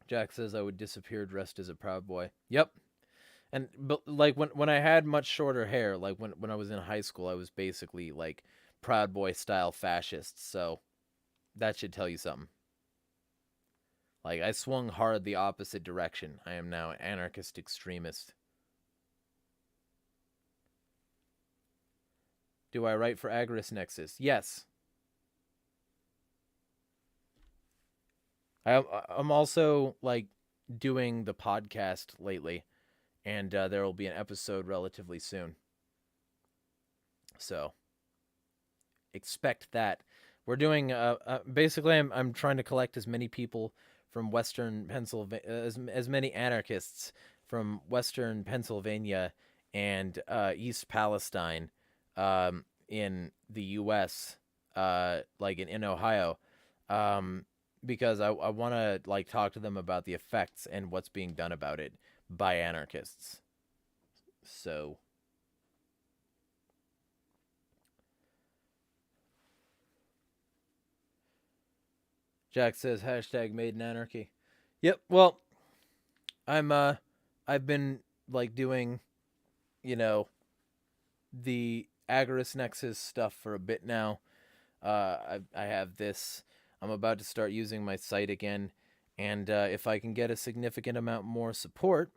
Jack says I would disappear dressed as a Proud Boy. Yep. And but like when I had much shorter hair, like when I was in high school, I was basically like Proud Boy style fascist. So that should tell you something. Like I swung hard the opposite direction. I am now an anarchist extremist. Do I write for AgoristNexus? Yes. I'm also like doing the podcast lately. And there will be an episode relatively soon. So expect that. We're doing basically I'm trying to collect as many people from Western Pennsylvania, as many anarchists from Western Pennsylvania and East Palestine in the U.S., like in Ohio, because I want to like talk to them about the effects and what's being done about it by anarchists. So Jack says hashtag made in anarchy. Yep. Well, I've been like doing, you know, the AgoristNexus stuff for a bit now. I have this. I'm about to start using my site again, and if I can get a significant amount more support,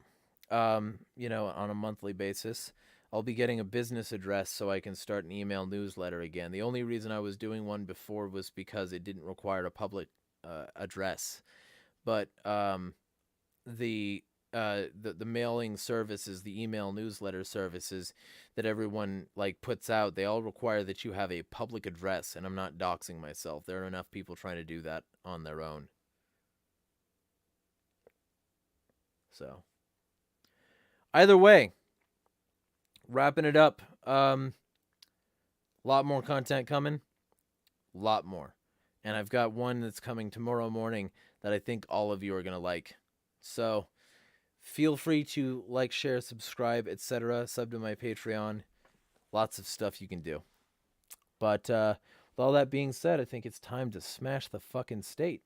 you know, on a monthly basis, I'll be getting a business address so I can start an email newsletter again. The only reason I was doing one before was because it didn't require a public address, but the mailing services, the email newsletter services that everyone like puts out, they all require that you have a public address, and I'm not doxing myself. There are enough people trying to do that on their own. So either way, wrapping it up. Lot more content coming. Lot more. And I've got one that's coming tomorrow morning that I think all of you are going to like. So feel free to like, share, subscribe, etc. Sub to my Patreon. Lots of stuff you can do. But with all that being said, I think it's time to smash the fucking state.